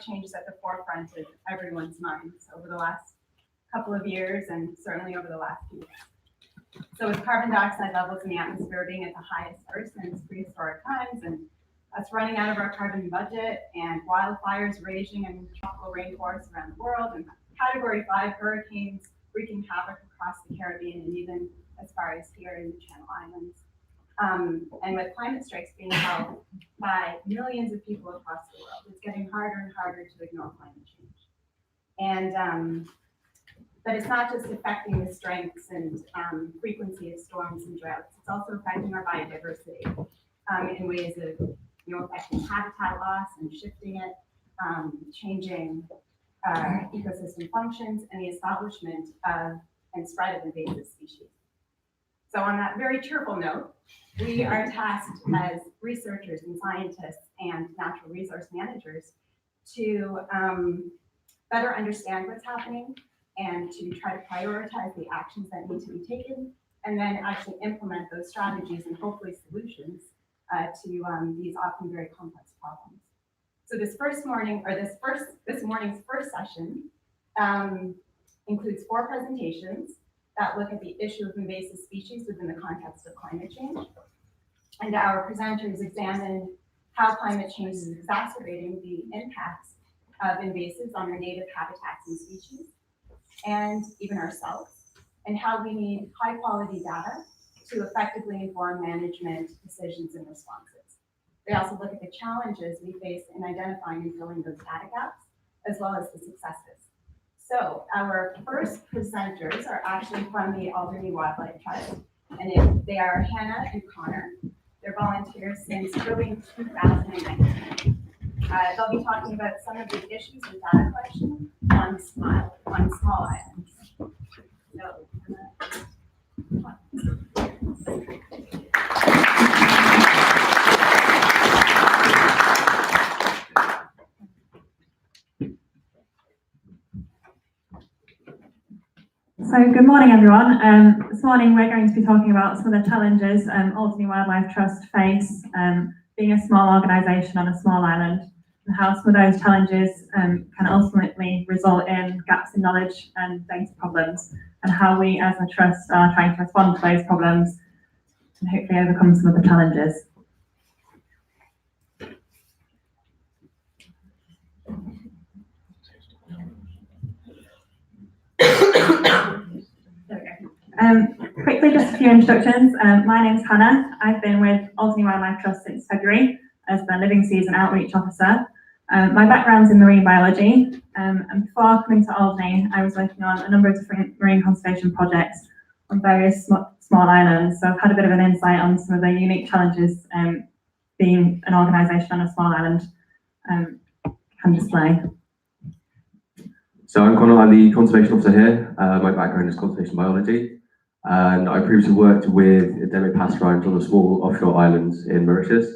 change is at the forefront of everyone's minds over the last couple of years and certainly over the last few years. So with carbon dioxide levels in the atmosphere being at the highest ever since prehistoric times, and us running out of our carbon budget, and wildfires raging in tropical rainforests around the world, and Category 5 hurricanes wreaking havoc across the Caribbean and even as far as here in the Channel Islands. And with climate strikes being held by millions of people across the world, it's getting harder and harder to ignore climate change. And but it's not just affecting the strengths and frequency of storms and droughts, it's also affecting our biodiversity in ways of affecting habitat loss and shifting it, changing ecosystem functions, and the establishment of and spread of invasive species. So on that very cheerful note, we are tasked as researchers and scientists and natural resource managers to better understand what's happening and to try to prioritize the actions that need to be taken, and then actually implement those strategies and hopefully solutions to these often very complex problems. So this morning's first session includes 4 presentations that look at the issue of invasive species within the context of climate change. And our presenters examine how climate change is exacerbating the impacts of invasives on our native habitats and species, and even ourselves, and how we need high quality data to effectively inform management decisions and responses. They also look at the challenges we face in identifying and filling those data gaps, as well as the successes. So our first presenters are actually from the Alderney Wildlife Trust, and they are Hannah and Connor. They're volunteers since early 2019. They'll be talking about some of the issues with data collection on small islands. So good morning, everyone. This morning we're going to be talking about some of the challenges Alderney Wildlife Trust face being a small organisation on a small island, and how some of those challenges can ultimately result in gaps in knowledge and data problems, and how we as a trust are trying to respond to those problems and hopefully overcome some of the challenges. Quickly, just a few introductions. My name's Hannah. I've been with Alderney Wildlife Trust since February as the Living Season Outreach Officer. My background's in marine biology, and before coming to Alderney, I was working on a number of different marine conservation projects on various small islands, so I've had a bit of an insight on some of the unique challenges being an organisation on a small island can display. So I'm Connor, I'm the conservation officer here. My background is conservation biology, and I previously worked with endemic passerines on the small offshore islands in Mauritius,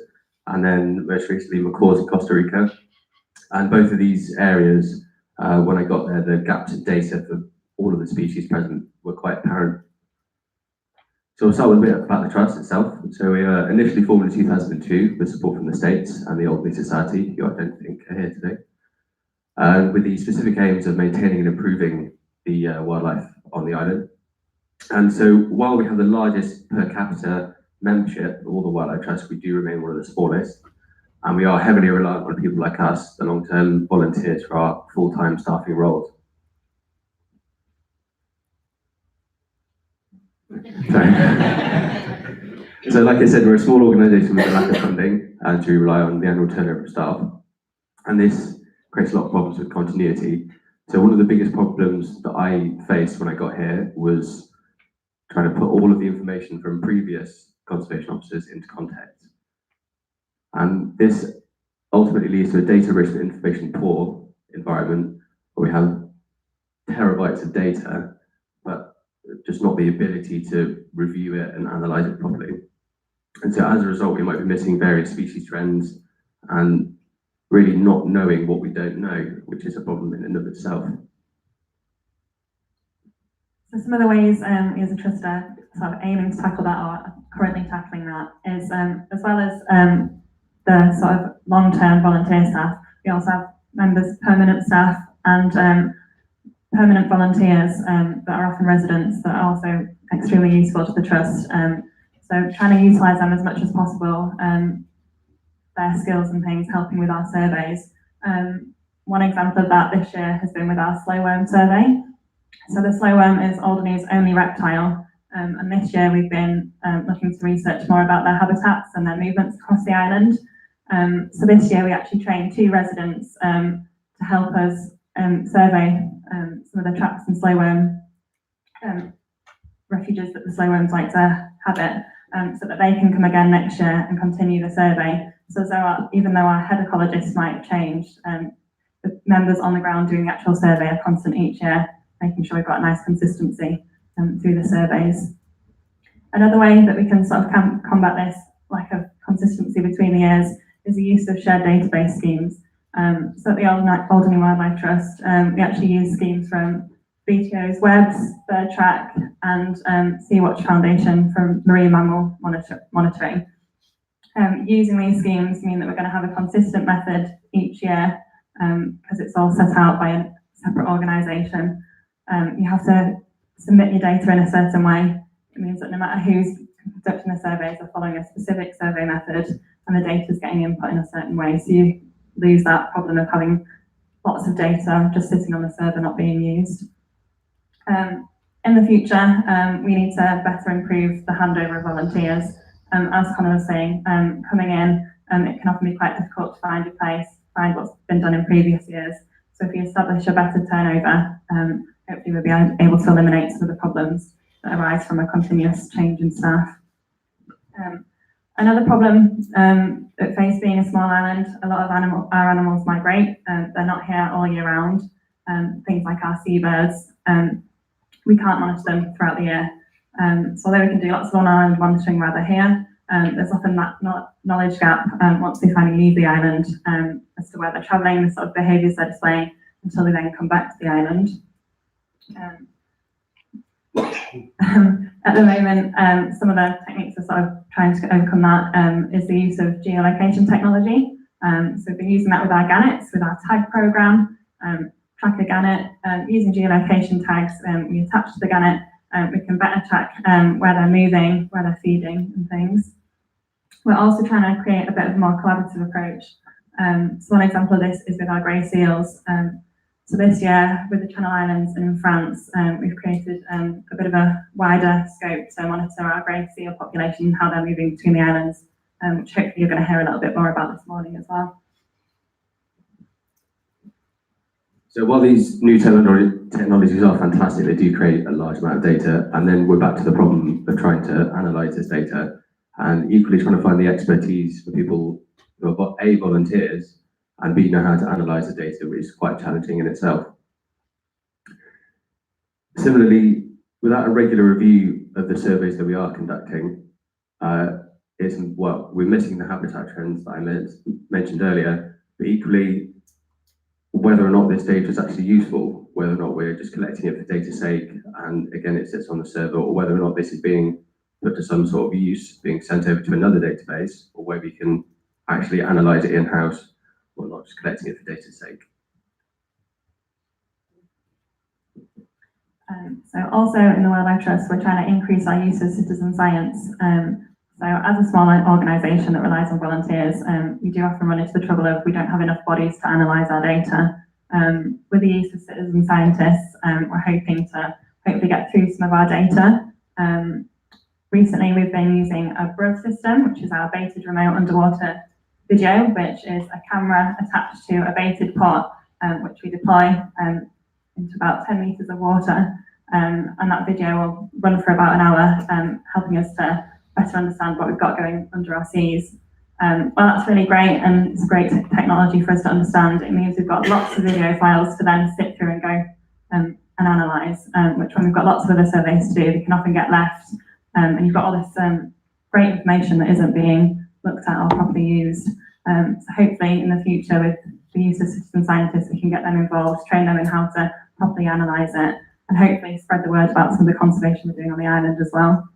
and then most recently Macaws in Costa Rica. And both of these areas, when I got there, the gaps in data for all of the species present were quite apparent. So we'll start with a bit about the trust itself. So we were initially formed in 2002 with support from the States and the Alderney Society, who I don't think are here today, with the specific aims of maintaining and improving the wildlife on the island. And so while we have the largest per capita membership of all the wildlife trusts, we do remain one of the smallest. And we are heavily reliant on people like us, the long-term volunteers, for our full-time staffing roles. So like I said, we're a small organisation with a lack of funding, and we rely on the annual turnover of staff. And this creates a lot of problems with continuity. So one of the biggest problems that I faced when I got here was trying to put all of the information from previous conservation officers into context. And this ultimately leads to a data-rich and information-poor environment where we have terabytes of data, but just not the ability to review it and analyze it properly. And so as a result, we might be missing various species trends and really not knowing what we don't know, which is a problem in and of itself. So some of the ways we as a trust are sort of aiming to tackle that, or currently tackling that, is as well as the sort of long-term volunteer staff, we also have members, permanent staff, and permanent volunteers that are often residents that are also extremely useful to the trust. So trying to utilise them as much as possible, their skills and things, helping with our surveys. One example of that this year has been with our slowworm survey. So the slowworm is Alderney's only reptile, and this year we've been looking to research more about their habitats and their movements across the island. So this year we actually trained 2 residents to help us survey some of the traps and slowworm refuges that the slowworms like to habit, so that they can come again next year and continue the survey. So even though our head ecologists might change, the members on the ground doing the actual survey are constant each year, making sure we've got a nice consistency through the surveys. Another way that we can sort of combat this lack of consistency between the years is the use of shared database schemes. So at the Alderney Wildlife Trust, we actually use schemes from BTO's Webs, Bird Track, and Sea Watch Foundation from Marine Mammal Monitoring. Using these schemes mean that we're going to have a consistent method each year because it's all set out by a separate organisation. You have to submit your data in a certain way. It means that no matter who's conducting the surveys are following a specific survey method and the data is getting input in a certain way. So you lose that problem of having lots of data just sitting on the server not being used. In the future, we need to better improve the handover of volunteers. As Connor was saying, coming in, it can often be quite difficult to find your place, find what's been done in previous years. So if you establish a better turnover, hopefully we'll be able to eliminate some of the problems that arise from a continuous change in staff. Another problem that face being a small island, a lot of our animals migrate. They're not here all year round. Things like our seabirds, we can't monitor them throughout the year. So although we can do lots of on-island monitoring while they're here, there's often that knowledge gap once they finally leave the island as to where they're travelling, the sort of behaviours they're displaying until they then come back to the island. At the moment, some of the techniques are sort of trying to overcome that is the use of geolocation technology. So we've been using that with our gannets, with our tag program, track a gannet, using geolocation tags we attach to the gannet, we can better track where they're moving, where they're feeding and things. We're also trying to create a bit of a more collaborative approach. So one example of this is with our grey seals. So this year, with the Channel Islands and in France, we've created a bit of a wider scope to monitor our grey seal population and how they're moving between the islands, which hopefully you're going to hear a little bit more about this morning as well. So while these new technologies are fantastic, they do create a large amount of data, and then we're back to the problem of trying to analyse this data, and equally trying to find the expertise for people who are A, volunteers, and B, know how to analyse the data, which is quite challenging in itself. Similarly, without a regular review of the surveys that we are conducting, we're missing the habitat trends that I mentioned earlier, but equally, whether or not this data is actually useful, whether or not we're just collecting it for data's sake, and again, it sits on the server, or whether or not this is being put to some sort of use, being sent over to another database, or where we can actually analyse it in-house, or not just collecting it for data's sake. So also in the Wildlife Trust, we're trying to increase our use of citizen science. So as a small organisation that relies on volunteers, we do often run into the trouble of we don't have enough bodies to analyse our data. With the use of citizen scientists, we're hoping to hopefully get through some of our data. Recently, we've been using a Groupe system, which is our baited remote underwater video, which is a camera attached to a baited pot, which we deploy into about 10 metres of water. And that video will run for about an hour, helping us to better understand what we've got going under our seas. Well, that's really great, and it's great technology for us to understand. It means we've got lots of video files to then sit through and go and analyse, which when we've got lots of other surveys to do, they can often get left. And you've got all this great information that isn't being looked at or properly used. So hopefully in the future, with the use of citizen scientists, we can get them involved, train them in how to properly analyse it, and hopefully spread the word about some of the conservation we're doing on the island as well.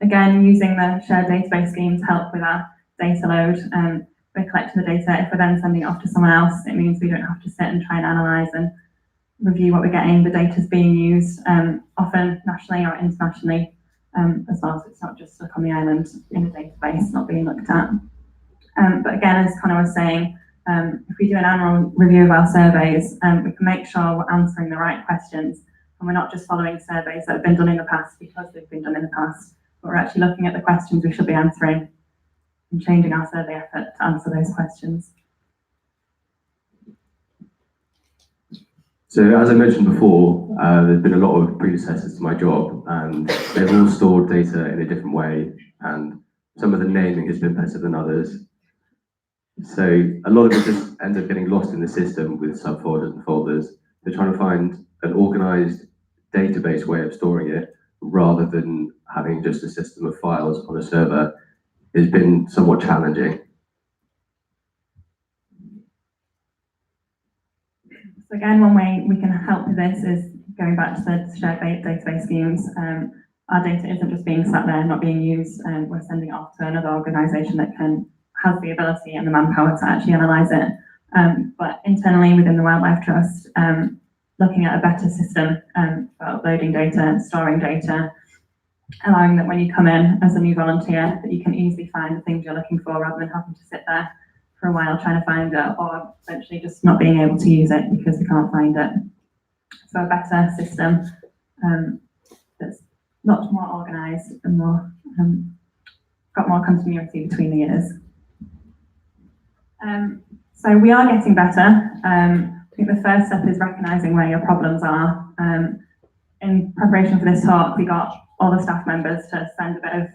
Again, using the shared database scheme to help with our data load, we're we're collecting the data. If we're then sending it off to someone else, it means we don't have to sit and try and analyse and review what we're getting. The data's being used often nationally or internationally as well, so it's not just stuck on the island in a database, not being looked at. But again, as Connor was saying, if we do an annual review of our surveys, we can make sure we're answering the right questions, and we're not just following surveys that have been done in the past because they've been done in the past, but we're actually looking at the questions we should be answering and changing our survey effort to answer those questions. So as I mentioned before, there's been a lot of predecessors to my job, and they've all stored data in a different way, and some of the naming has been better than others. So a lot of it just ends up getting lost in the system with subfolders and folders. They're trying to find an organized database way of storing it rather than having just a system of files on a server has been somewhat challenging. So again, one way we can help with this is going back to the shared database schemes. Our data isn't just being sat there, not being used, and we're sending it off to another organisation that has the ability and the manpower to actually analyse it. But internally within the Wildlife Trust, looking at a better system for uploading data, storing data, allowing that when you come in as a new volunteer, that you can easily find the things you're looking for rather than having to sit there for a while trying to find it, or eventually just not being able to use it because we can't find it. So a better system that's lots more organised and more got more continuity between the years. So we are getting better. I think the first step is recognising where your problems are. In preparation for this talk, we got all the staff members to send a bit of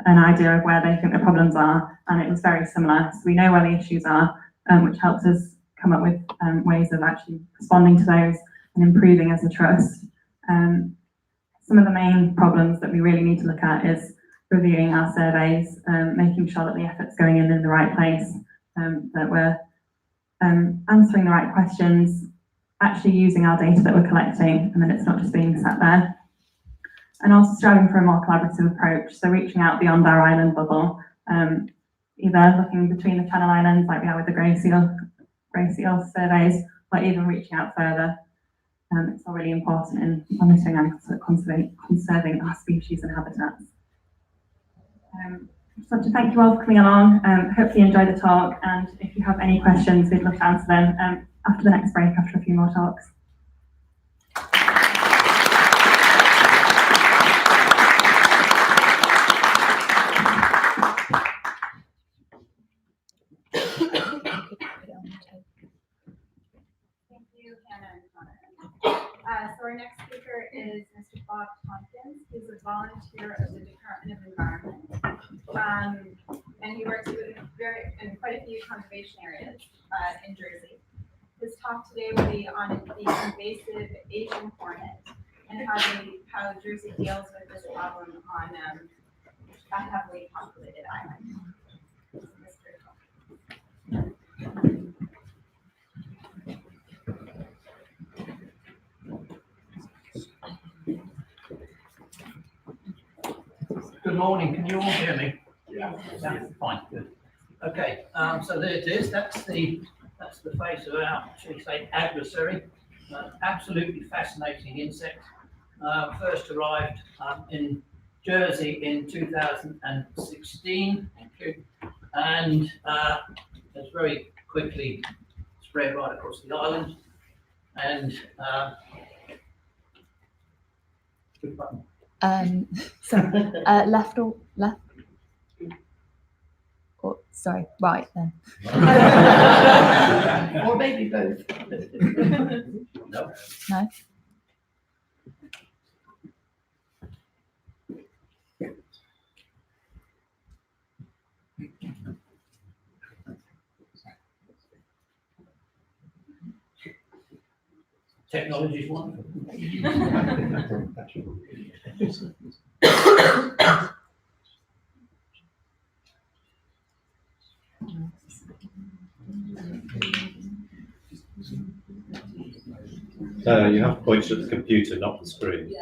an idea of where they think the problems are, and it was very similar. So we know where the issues are, which helps us come up with ways of actually responding to those and improving as a trust. Some of the main problems that we really need to look at is reviewing our surveys, making sure that the effort's going in the right place, that we're answering the right questions, actually using our data that we're collecting, and then it's not just being sat there. And also striving for a more collaborative approach, so reaching out beyond our island bubble, either looking between the Channel Islands like we are with the grey seal surveys, or even reaching out further. It's all really important in monitoring and conserving our species and habitats. Just want to thank you all for coming along. Hopefully you enjoyed the talk, and if you have any questions, we'd love to answer them after the next break, after a few more talks. Thank you, Hannah and Connor. So our next speaker is Mr. Bob Tompkins. He's a volunteer of the Department of Environment. And he works in quite a few conservation areas in Jersey. His talk today will be on the invasive Asian hornet and how Jersey deals with this problem on a heavily populated island. Good morning, can you all hear me? Yeah. Fine, good. Okay, so there it is. That's the face of our, shall we say, adversary. Absolutely fascinating insect. First arrived in Jersey in 2016, thank you, and has very quickly spread right across the island. And which button? Left or left? Or sorry, right then. Or maybe both. No. No. Technology is wonderful. You have to point at the computer, not the screen.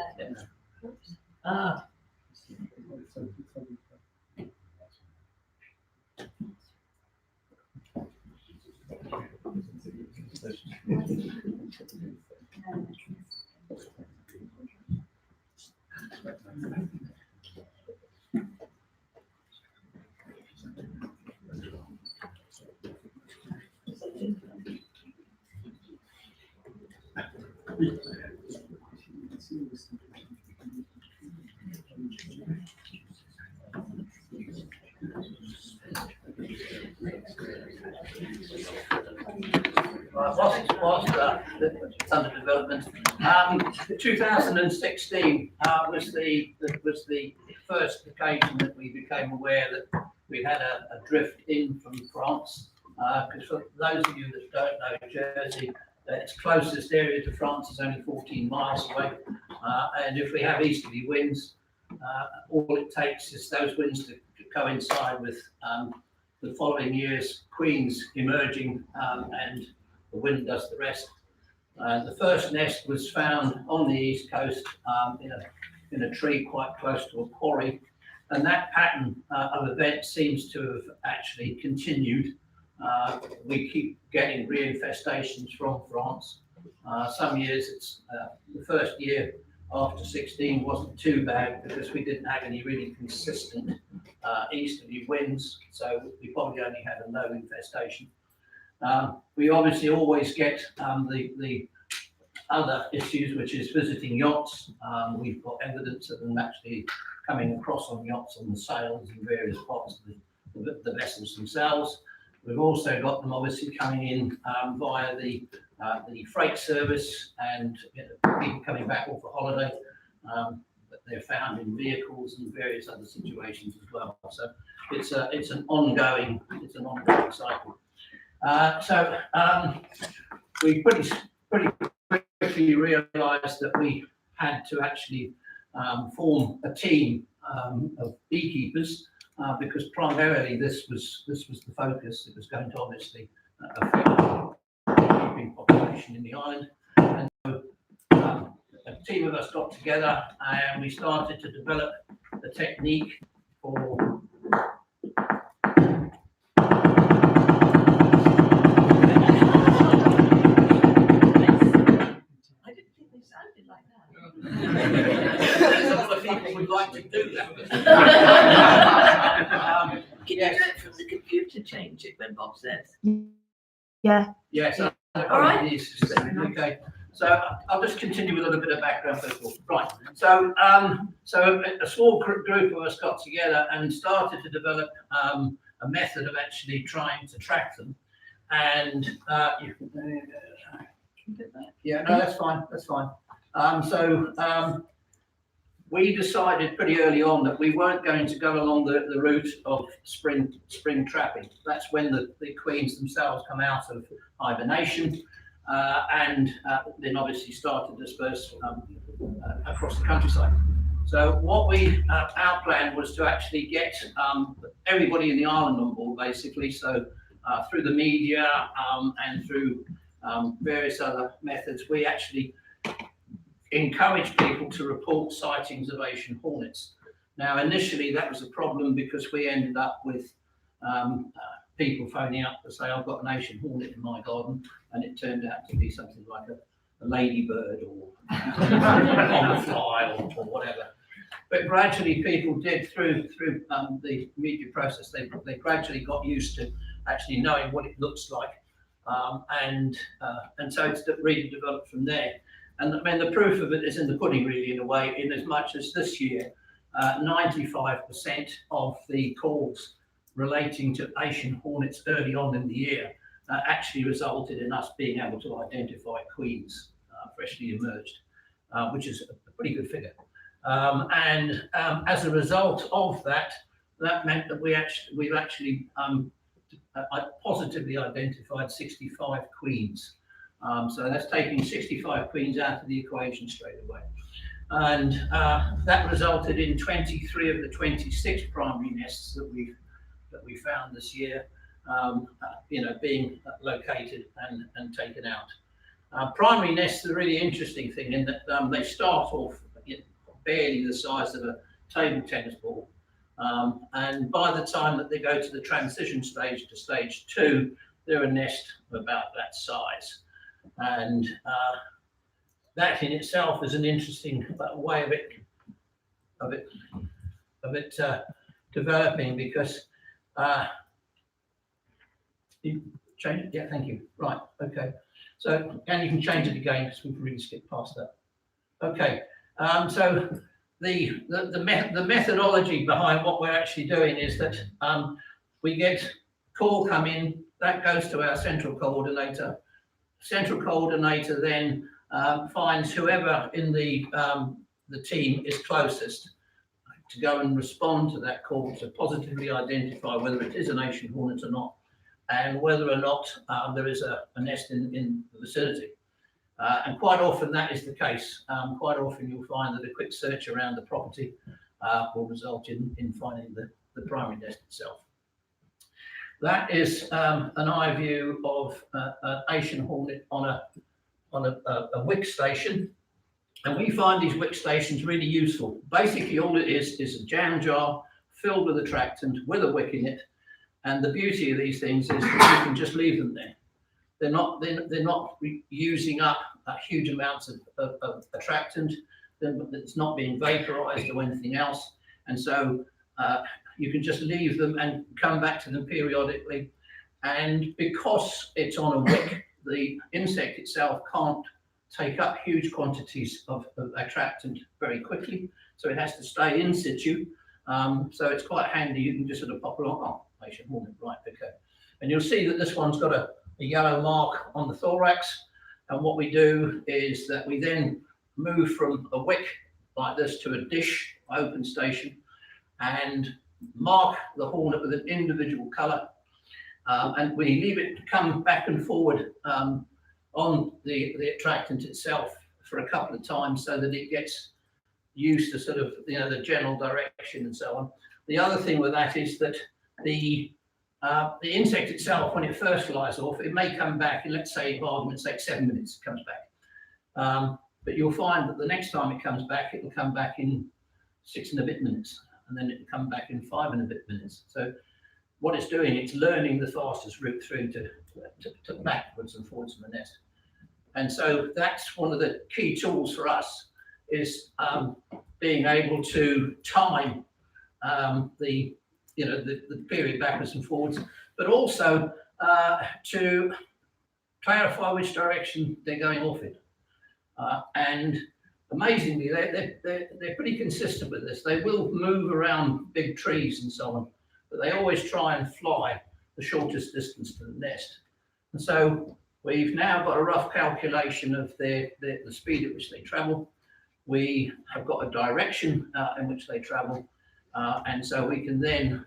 It's under development. 2016 was the first occasion that we became aware that we had a drift in from France. Because for those of you that don't know, Jersey, its closest area to France is only 14 miles away. And if we have easterly winds, all it takes is those winds to coincide with the following year's queens emerging, and the wind does the rest. The first nest was found on the east coast in a tree quite close to a quarry, and that pattern of events seems to have actually continued. We keep getting reinfestations from France. Some years it's the first year after 16 wasn't too bad because we didn't have any really consistent easterly winds, so we probably only had a low infestation. We obviously always get the other issues, which is visiting yachts. We've got evidence of them actually coming across on yachts on the sails in various parts of the vessels themselves. We've also got them obviously coming in via the freight service and people coming back off a holiday. But they're found in vehicles and various other situations as well. So it's an ongoing cycle. We pretty quickly realised that we had to actually form a team of beekeepers because primarily this was the focus. It was going to obviously affect the beekeeping population in the island. And so a team of us got together and we started to develop the technique for there's a lot of people would like to do that. Can you do it from the computer, change it when Bob says? Yeah. Yes. All right. Okay. So I'll just continue with a little bit of background first of all. Right. So a small group of us got together and started to develop a method of actually trying to track them. And yeah, no, that's fine. That's fine. We decided pretty early on that we weren't going to go along the route of spring trapping. That's when the queens themselves come out of hibernation and then obviously start to disperse across the countryside. So what our plan was to actually get everybody in the island on board, basically. So through the media and through various other methods, we actually encourage people to report sightings of Asian hornets. Now, initially that was a problem because we ended up with people phoning up to say, I've got an Asian hornet in my garden, and it turned out to be something like a ladybird or a fly or whatever. But gradually people did through the media process, they gradually got used to actually knowing what it looks like. And so it's really developed from there. And I mean, the proof of it is in the pudding, really, in a way, in as much as this year, 95% of the calls relating to Asian hornets early on in the year actually resulted in us being able to identify queens freshly emerged, which is a pretty good figure. As a result of that, that meant that we've actually positively identified 65 queens. So that's taking 65 queens out of the equation straight away. And that resulted in 23 of the 26 primary nests that we found this year, being located and taken out. Primary nests are a really interesting thing in that they start off barely the size of a table tennis ball. And by the time that they go to the transition stage to stage 2, they're a nest of about that size. And that in itself is an interesting way of it developing, because you change it. Yeah, thank you. Right. Okay. So, and you can change it again because we've really skipped past that. Okay. So the methodology behind what we're actually doing is that we get call come in, that goes to our central coordinator. Central coordinator then finds whoever in the team is closest to go and respond to that call, to positively identify whether it is an Asian hornet or not, and whether or not there is a nest in the vicinity. And quite often that is the case. Quite often you'll find that a quick search around the property will result in finding the primary nest itself. That is an eye view of an Asian hornet on a wick station. And we find these wick stations really useful. Basically, all it is a jam jar filled with attractant with a wick in it. And the beauty of these things is that you can just leave them there. They're not using up huge amounts of attractant. It's not being vaporized or anything else. And so you can just leave them and come back to them periodically. And because it's on a wick, the insect itself can't take up huge quantities of attractant very quickly. So it has to stay in situ. So it's quite handy. You can just sort of pop along. Oh, Asian hornet, right, okay. And you'll see that this one's got a yellow mark on the thorax. And what we do is that we then move from a wick like this to a dish open station and mark the hornet with an individual colour. And we leave it to come back and forward on the attractant itself for a couple of times so that it gets used to sort of, the general direction and so on. The other thing with that is that the insect itself, when it first flies off, it may come back in, let's say, for argument's sake, 7 minutes, it comes back. But you'll find that the next time it comes back, it will come back in 6 and a bit minutes, and then it will come back in 5 and a bit minutes. So what it's doing, it's learning the fastest route through to backwards and forwards from the nest. And so that's one of the key tools for us, is being able to time the period backwards and forwards, but also to clarify which direction they're going off in. And amazingly, they're pretty consistent with this. They will move around big trees and so on, but they always try and fly the shortest distance to the nest. And so we've now got a rough calculation of the speed at which they travel. We have got a direction in which they travel. And so we can then,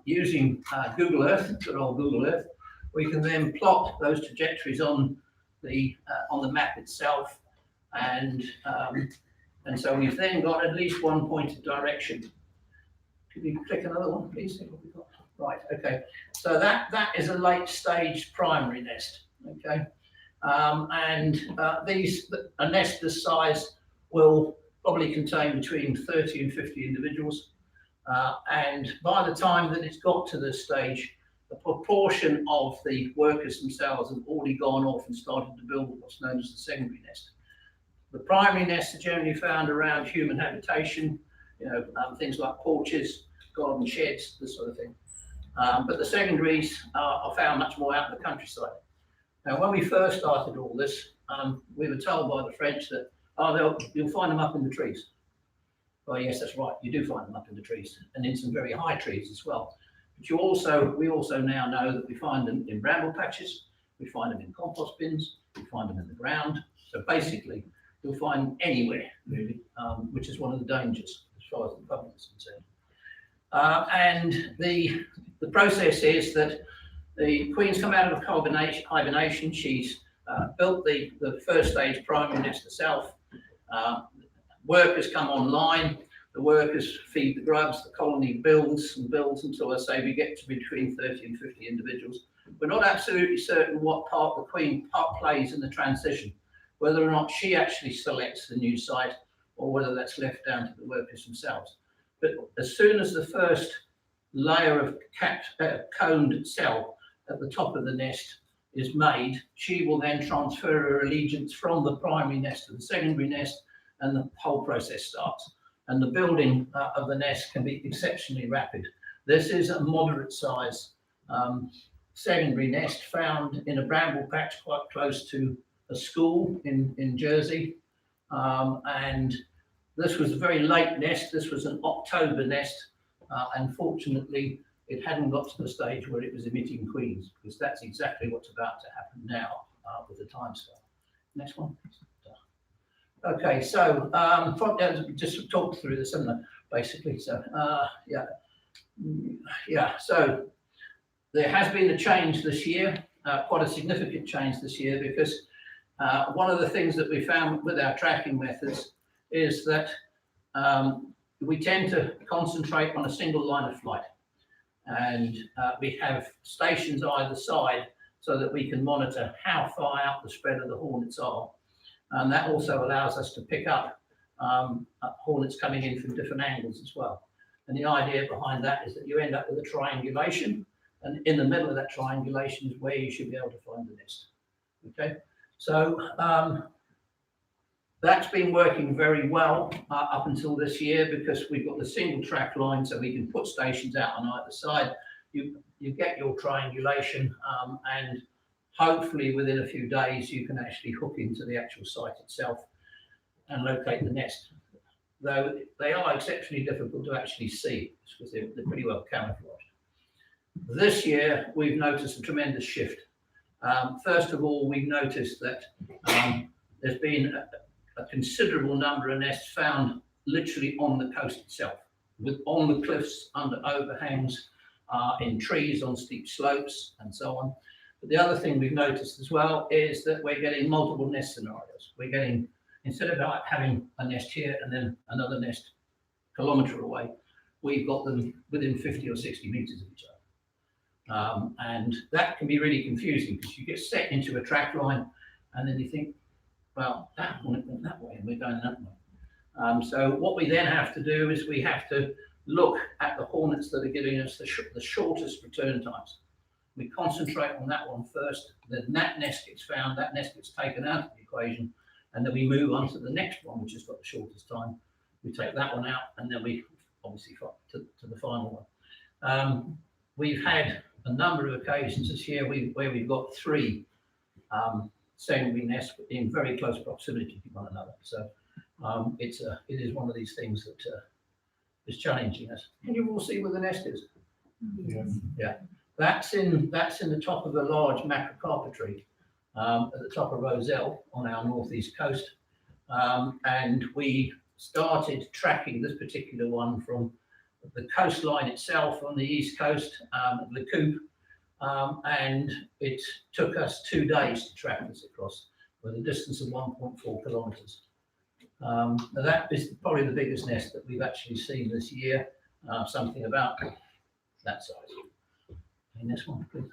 using Google Earth, good old Google Earth, we can then plot those trajectories on the map itself. And so we've then got at least one point of direction. Could you click another one, please? Right, okay. So that is a late stage primary nest, okay? A nest this size will probably contain between 30 and 50 individuals. And by the time that it's got to this stage, a proportion of the workers themselves have already gone off and started to build what's known as the secondary nest. The primary nests are generally found around human habitation, things like porches, garden sheds, this sort of thing. But the secondaries are found much more out in the countryside. Now, when we first started all this, we were told by the French that, you'll find them up in the trees. Well, yes, that's right. You do find them up in the trees, and in some very high trees as well. But we also now know that we find them in bramble patches, we find them in compost bins, we find them in the ground. So basically, you'll find them anywhere, really, which is one of the dangers as far as the public is concerned. And the process is that the queen's come out of hibernation. She's built the first stage primary nest herself. Workers come online, the workers feed the grubs, the colony builds and builds until, I say, we get to between 30 and 50 individuals. We're not absolutely certain what part the queen plays in the transition, whether or not she actually selects the new site or whether that's left down to the workers themselves. But as soon as the first layer of coned cell at the top of the nest is made, she will then transfer her allegiance from the primary nest to the secondary nest, and the whole process starts. And the building of the nest can be exceptionally rapid. This is a moderate size secondary nest found in a bramble patch quite close to a school in Jersey. And this was a very late nest. This was an October nest. Unfortunately, it hadn't got to the stage where it was emitting queens, because that's exactly what's about to happen now with the timescale. Next one. Okay, so just talk through the similar, basically. So so there has been a change this year, quite a significant change this year, because one of the things that we found with our tracking methods is that we tend to concentrate on a single line of flight. And we have stations either side so that we can monitor how far out the spread of the hornets are. And that also allows us to pick up hornets coming in from different angles as well. And the idea behind that is that you end up with a triangulation, and in the middle of that triangulation is where you should be able to find the nest. Okay, so that's been working very well up until this year, because we've got the single track line, so we can put stations out on either side. You get your triangulation, and hopefully within a few days you can actually hook into the actual site itself and locate the nest. Though they are exceptionally difficult to actually see, because they're pretty well camouflaged. This year we've noticed a tremendous shift. First of all, we've noticed that there's been a considerable number of nests found literally on the coast itself, on the cliffs, under overhangs, in trees, on steep slopes, and so on. But the other thing we've noticed as well is that we're getting multiple nest scenarios. We're getting, instead of having a nest here and then another nest a kilometre away, we've got them within 50 or 60 metres of each other. And that can be really confusing, because you get set into a track line and then you think, well, that hornet went that way and we're going that way. So what we then have to do is we have to look at the hornets that are giving us the shortest return times. We concentrate on that one first, then that nest gets found, that nest gets taken out of the equation, and then we move on to the next one, which has got the shortest time. We take that one out, and then we obviously to the final one. We've had a number of occasions this year where we've got 3 secondary nests in very close proximity to one another. So it is one of these things that is challenging us. Can you all see where the nest is? Yes. Yeah. That's in the top of a large macrocarpet at the top of Roselle on our northeast coast. And we started tracking this particular one from the coastline itself on the east coast, the Groupe, and it took us 2 days to track this across with a distance of 1.4 kilometres. That is probably the biggest nest that we've actually seen this year, something about that size. And this one, please.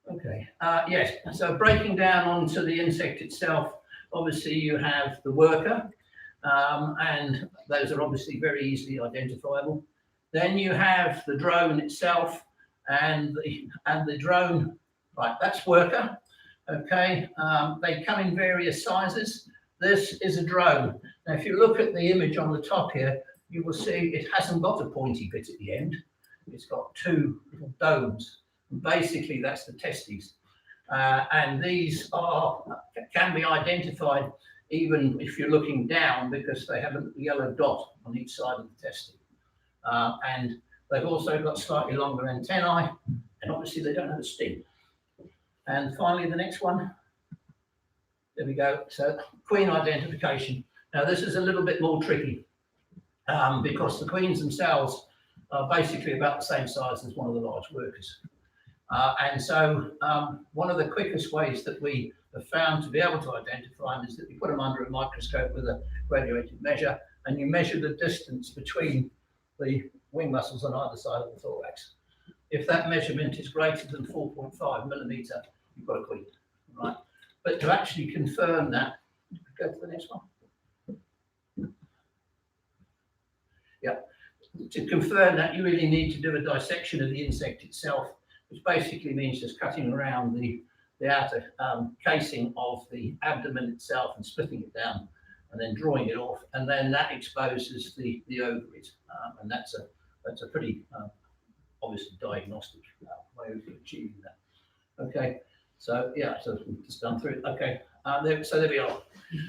Okay, yes, so breaking down onto the insect itself, obviously you have the worker, and those are obviously very easily identifiable. Then you have the drone itself, and the drone, right, that's worker, okay. They come in various sizes. This is a drone. Now, if you look at the image on the top here, you will see it hasn't got a pointy bit at the end. It's got 2 little domes. And basically, that's the testes. And these can be identified even if you're looking down, because they have a yellow dot on each side of the testes. And they've also got slightly longer antennae, and obviously they don't have a sting. And finally, the next one. There we go. So queen identification. Now, this is a little bit more tricky because the queens themselves are basically about the same size as one of the large workers. And so one of the quickest ways that we have found to be able to identify them is that you put them under a microscope with a graduated measure, and you measure the distance between the wing muscles on either side of the thorax. If that measurement is greater than 4.5 millimetre, you've got a queen, right? But to actually confirm that, go to the next one. Yeah. To confirm that, you really need to do a dissection of the insect itself, which basically means just cutting around the outer casing of the abdomen itself and splitting it down and then drawing it off, and then that exposes the ovaries, and that's a pretty obviously diagnostic way of achieving that. Okay, so yeah, so we've just gone through it. Okay, so there we are.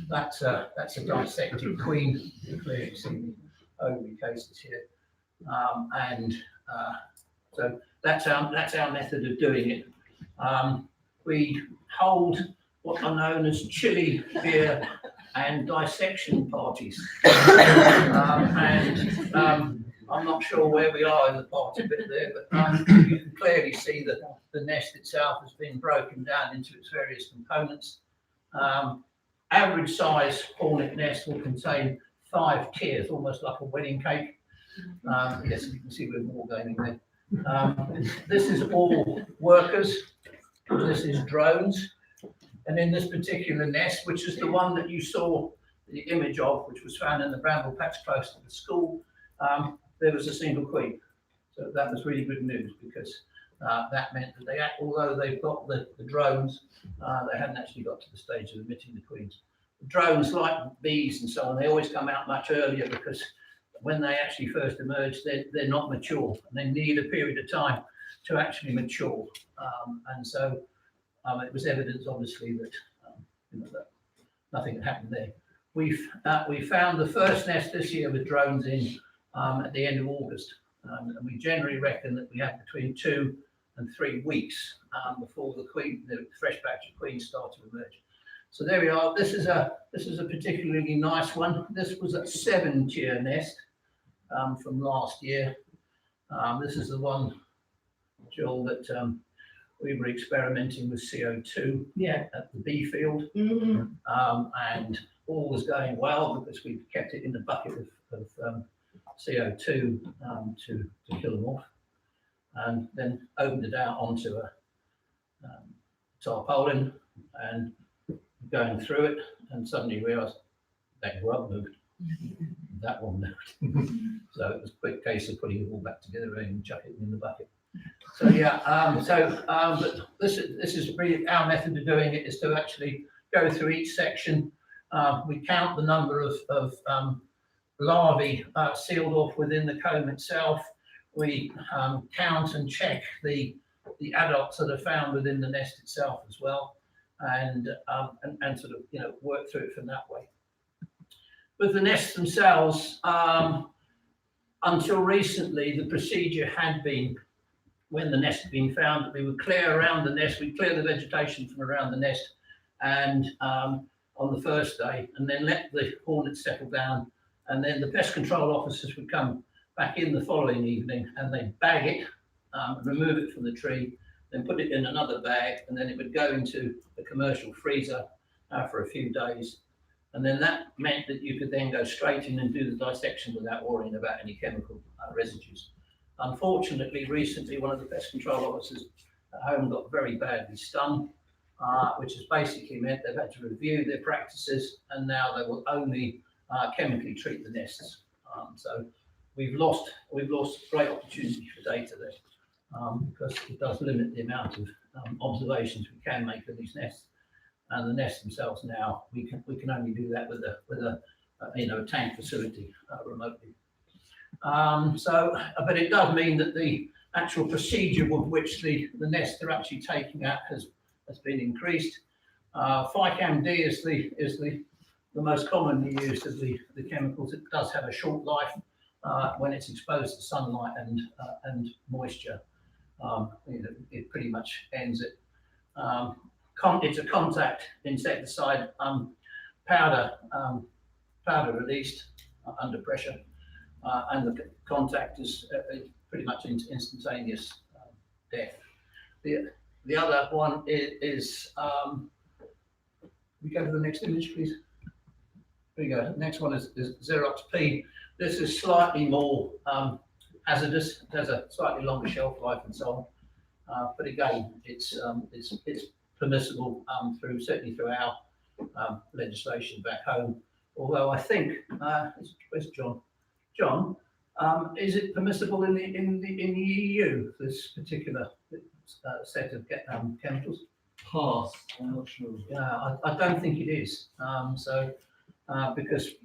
That's a dissected queen. You clearly see the ovary cases here, and so that's our method of doing it. We hold what are known as chili, beer, and dissection parties, I'm not sure where we are in the party bit there, but you can clearly see that the nest itself has been broken down into its various components. Average size hornet nest will contain 5 tiers, almost like a wedding cake. Yes, you can see we're more going in there. This is all workers. This is drones. And in this particular nest, which is the one that you saw the image of, which was found in the bramble patch close to the school, there was a single queen. So that was really good news, because that meant that although they've got the drones, they hadn't actually got to the stage of emitting the queens. The drones, like bees and so on, they always come out much earlier, because when they actually first emerge, they're not mature, and they need a period of time to actually mature. And so it was evidence, obviously, that, that nothing had happened there. We found the first nest this year with drones in at the end of August, and we generally reckon that we have between 2 and 3 weeks before the fresh batch of queens start to emerge. So there we are. This is a particularly nice one. This was a 7-tier nest from last year. This is the one, Joel, that we were experimenting with CO2 at the bee field, and all was going well because we kept it in the bucket of CO2 to kill them off, and then opened it out onto a tarpaulin and going through it, and suddenly realised that one moved, that one moved. So it was a quick case of putting it all back together and chucking it in the bucket. So yeah, but this is really our method of doing it, is to actually go through each section. We count the number of larvae sealed off within the comb itself. We count and check the adults that are found within the nest itself as well, and sort of work through it from that way. With the nests themselves, until recently, the procedure had been, when the nest had been found, that we would clear around the nest, we'd clear the vegetation from around the nest, and on the first day, and then let the hornets settle down, and then the pest control officers would come back in the following evening, and they'd bag it, remove it from the tree, then put it in another bag, and then it would go into the commercial freezer for a few days. And then that meant that you could then go straight in and do the dissection without worrying about any chemical residues. Unfortunately, recently, one of the pest control officers at home got very badly stung, which has basically meant they've had to review their practices, and now they will only chemically treat the nests. So we've lost great opportunity for data there, because it does limit the amount of observations we can make of these nests. And the nests themselves now, we can only do that with a tank facility remotely. But it does mean that the actual procedure with which the nests are actually taking out has been increased. Ficam-D is the most commonly used of the chemicals. It does have a short life when it's exposed to sunlight and moisture. It pretty much ends it. It's a contact insecticide, powder released under pressure, and the contact is pretty much instantaneous death. The other one is we go to the next image, please. There you go. The next one is Xerox P. This is slightly more hazardous. It has a slightly longer shelf life and so on. But again, it's permissible certainly through our legislation back home. Although I think where's John? John, is it permissible in the EU, this particular set of chemicals? pass. I'm not sure. Yeah, I don't think it is. Because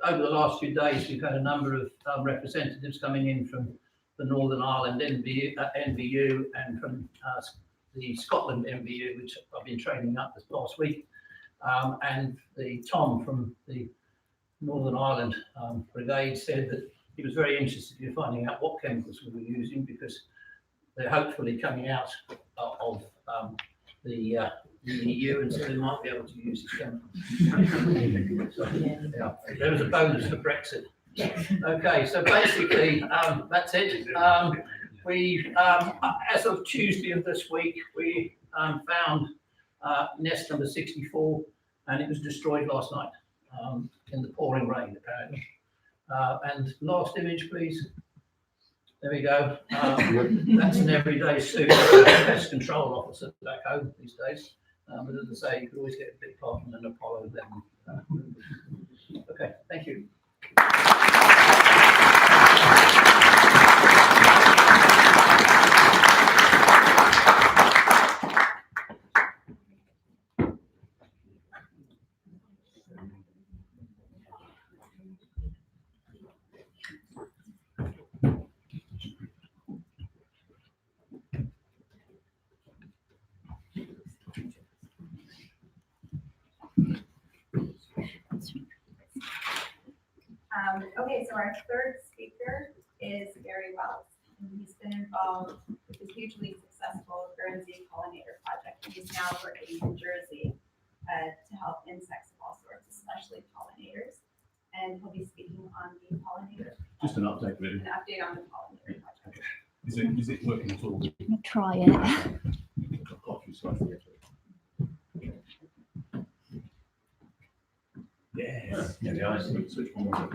over the last few days, we've had a number of representatives coming in from the Northern Ireland NVU and from the Scotland NVU, which I've been training up this past week, and the Tom from the Northern Ireland Brigade said that he was very interested in finding out what chemicals we were using, because they're hopefully coming out of the EU, and so they might be able to use these chemicals. So, yeah, there was a bonus for Brexit. Okay, so basically, that's it. We, as of Tuesday of this week, we found nest number 64, and it was destroyed last night in the pouring rain, apparently. And last image, please. There we go. That's an everyday suit. Pest control officer back home these days. But as I say, you could always get a bit part in an Apollo 11. Okay, thank you. Okay, so our third speaker is Gary Wells, and he's been involved with the hugely successful Guernsey Pollinator project, and he's now working in Jersey to help insects of all sorts, especially pollinators. And he'll be speaking on the pollinator. Just an update, really. An update on the pollinator project. Okay. Is it working at all? I'm gonna try it. I've got a few slides to get through. Yes. Yeah, the eyes. Switch one more.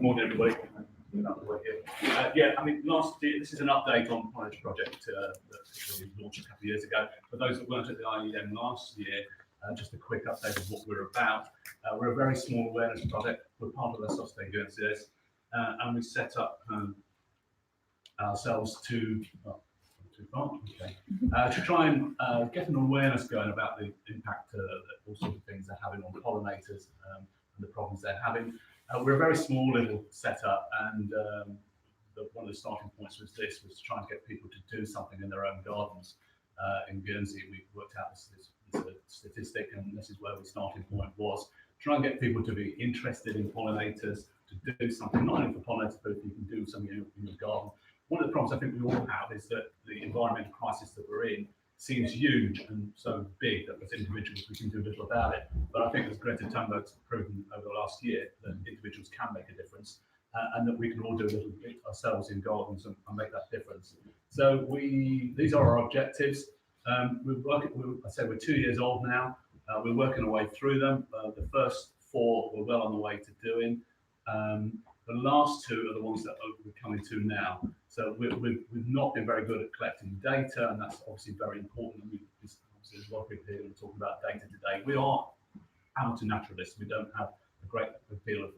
Morning, everybody. Yeah, I mean, last year, this is an update on the Pollinator project that we launched a couple of years ago. For those that weren't at the IIEM last year, just a quick update of what we're about. We're a very small awareness project. We're part of the Société Guernsey's, and we set up ourselves to, too far, okay, to try and get an awareness going about the impact that all sorts of things are having on pollinators and the problems they're having. We're a very small little setup, and one of the starting points was to try and get people to do something in their own gardens. In Guernsey, we worked out this statistic, and this is where the starting point was. Try and get people to be interested in pollinators, to do something, not only for pollinators, but if you can do something in your garden. One of the problems I think we all have is that the environmental crisis that we're in seems huge and so big that as individuals we can do little about it. But I think as Greta Thunberg's proven over the last year, that individuals can make a difference, and that we can all do a little bit ourselves in gardens and make that difference. So these are our objectives. We're 2 years old now. We're working our way through them. The first 4 we're well on the way to doing. The last 2 are the ones that we're coming to now. So we've not been very good at collecting data, and that's obviously very important. There's a lot of people here who are talking about data today. We are amateur naturalists. We don't have a great deal of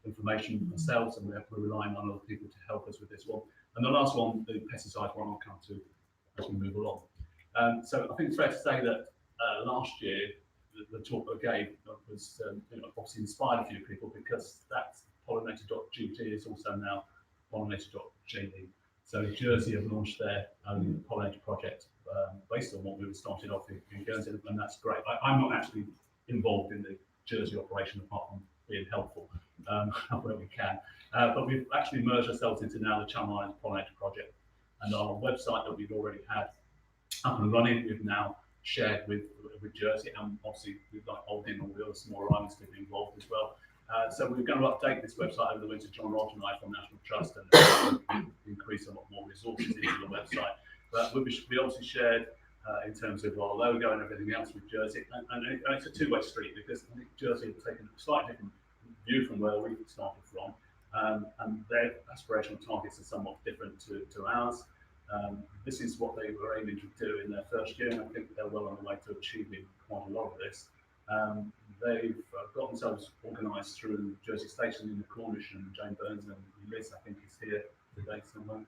information ourselves, and we're relying on other people to help us with this one. And the last one, the pesticide one, I'll come to as we move along. So I think it's fair to say that last year, the talk I gave was obviously inspired a few people, because that's Pollinator.gg is also now Pollinator.ge. So Jersey have launched their own Pollinator project based on what we were starting off in Guernsey, and that's great. I'm not actually involved in the Jersey operation apart from being helpful where we can. But we've actually merged ourselves into now the Channel Islands Pollinator project, and our website that we've already had up and running, we've now shared with Jersey, and obviously we've got Alderney and all the other smaller islands to be involved as well. So we're going to update this website over the winter. John Roger and I from National Trust, and increase a lot more resources into the website. But we obviously shared in terms of our logo and everything else with Jersey, and it's a two-way street, because I think Jersey have taken a slightly different view from where we started from, and their aspirational targets are somewhat different to ours. This is what they were aiming to do in their first year, and I think they're well on the way to achieving quite a lot of this. They've got themselves organised through Jersey Station in the Cornish, and Jane Burns and Liz, I think, is here today somewhere.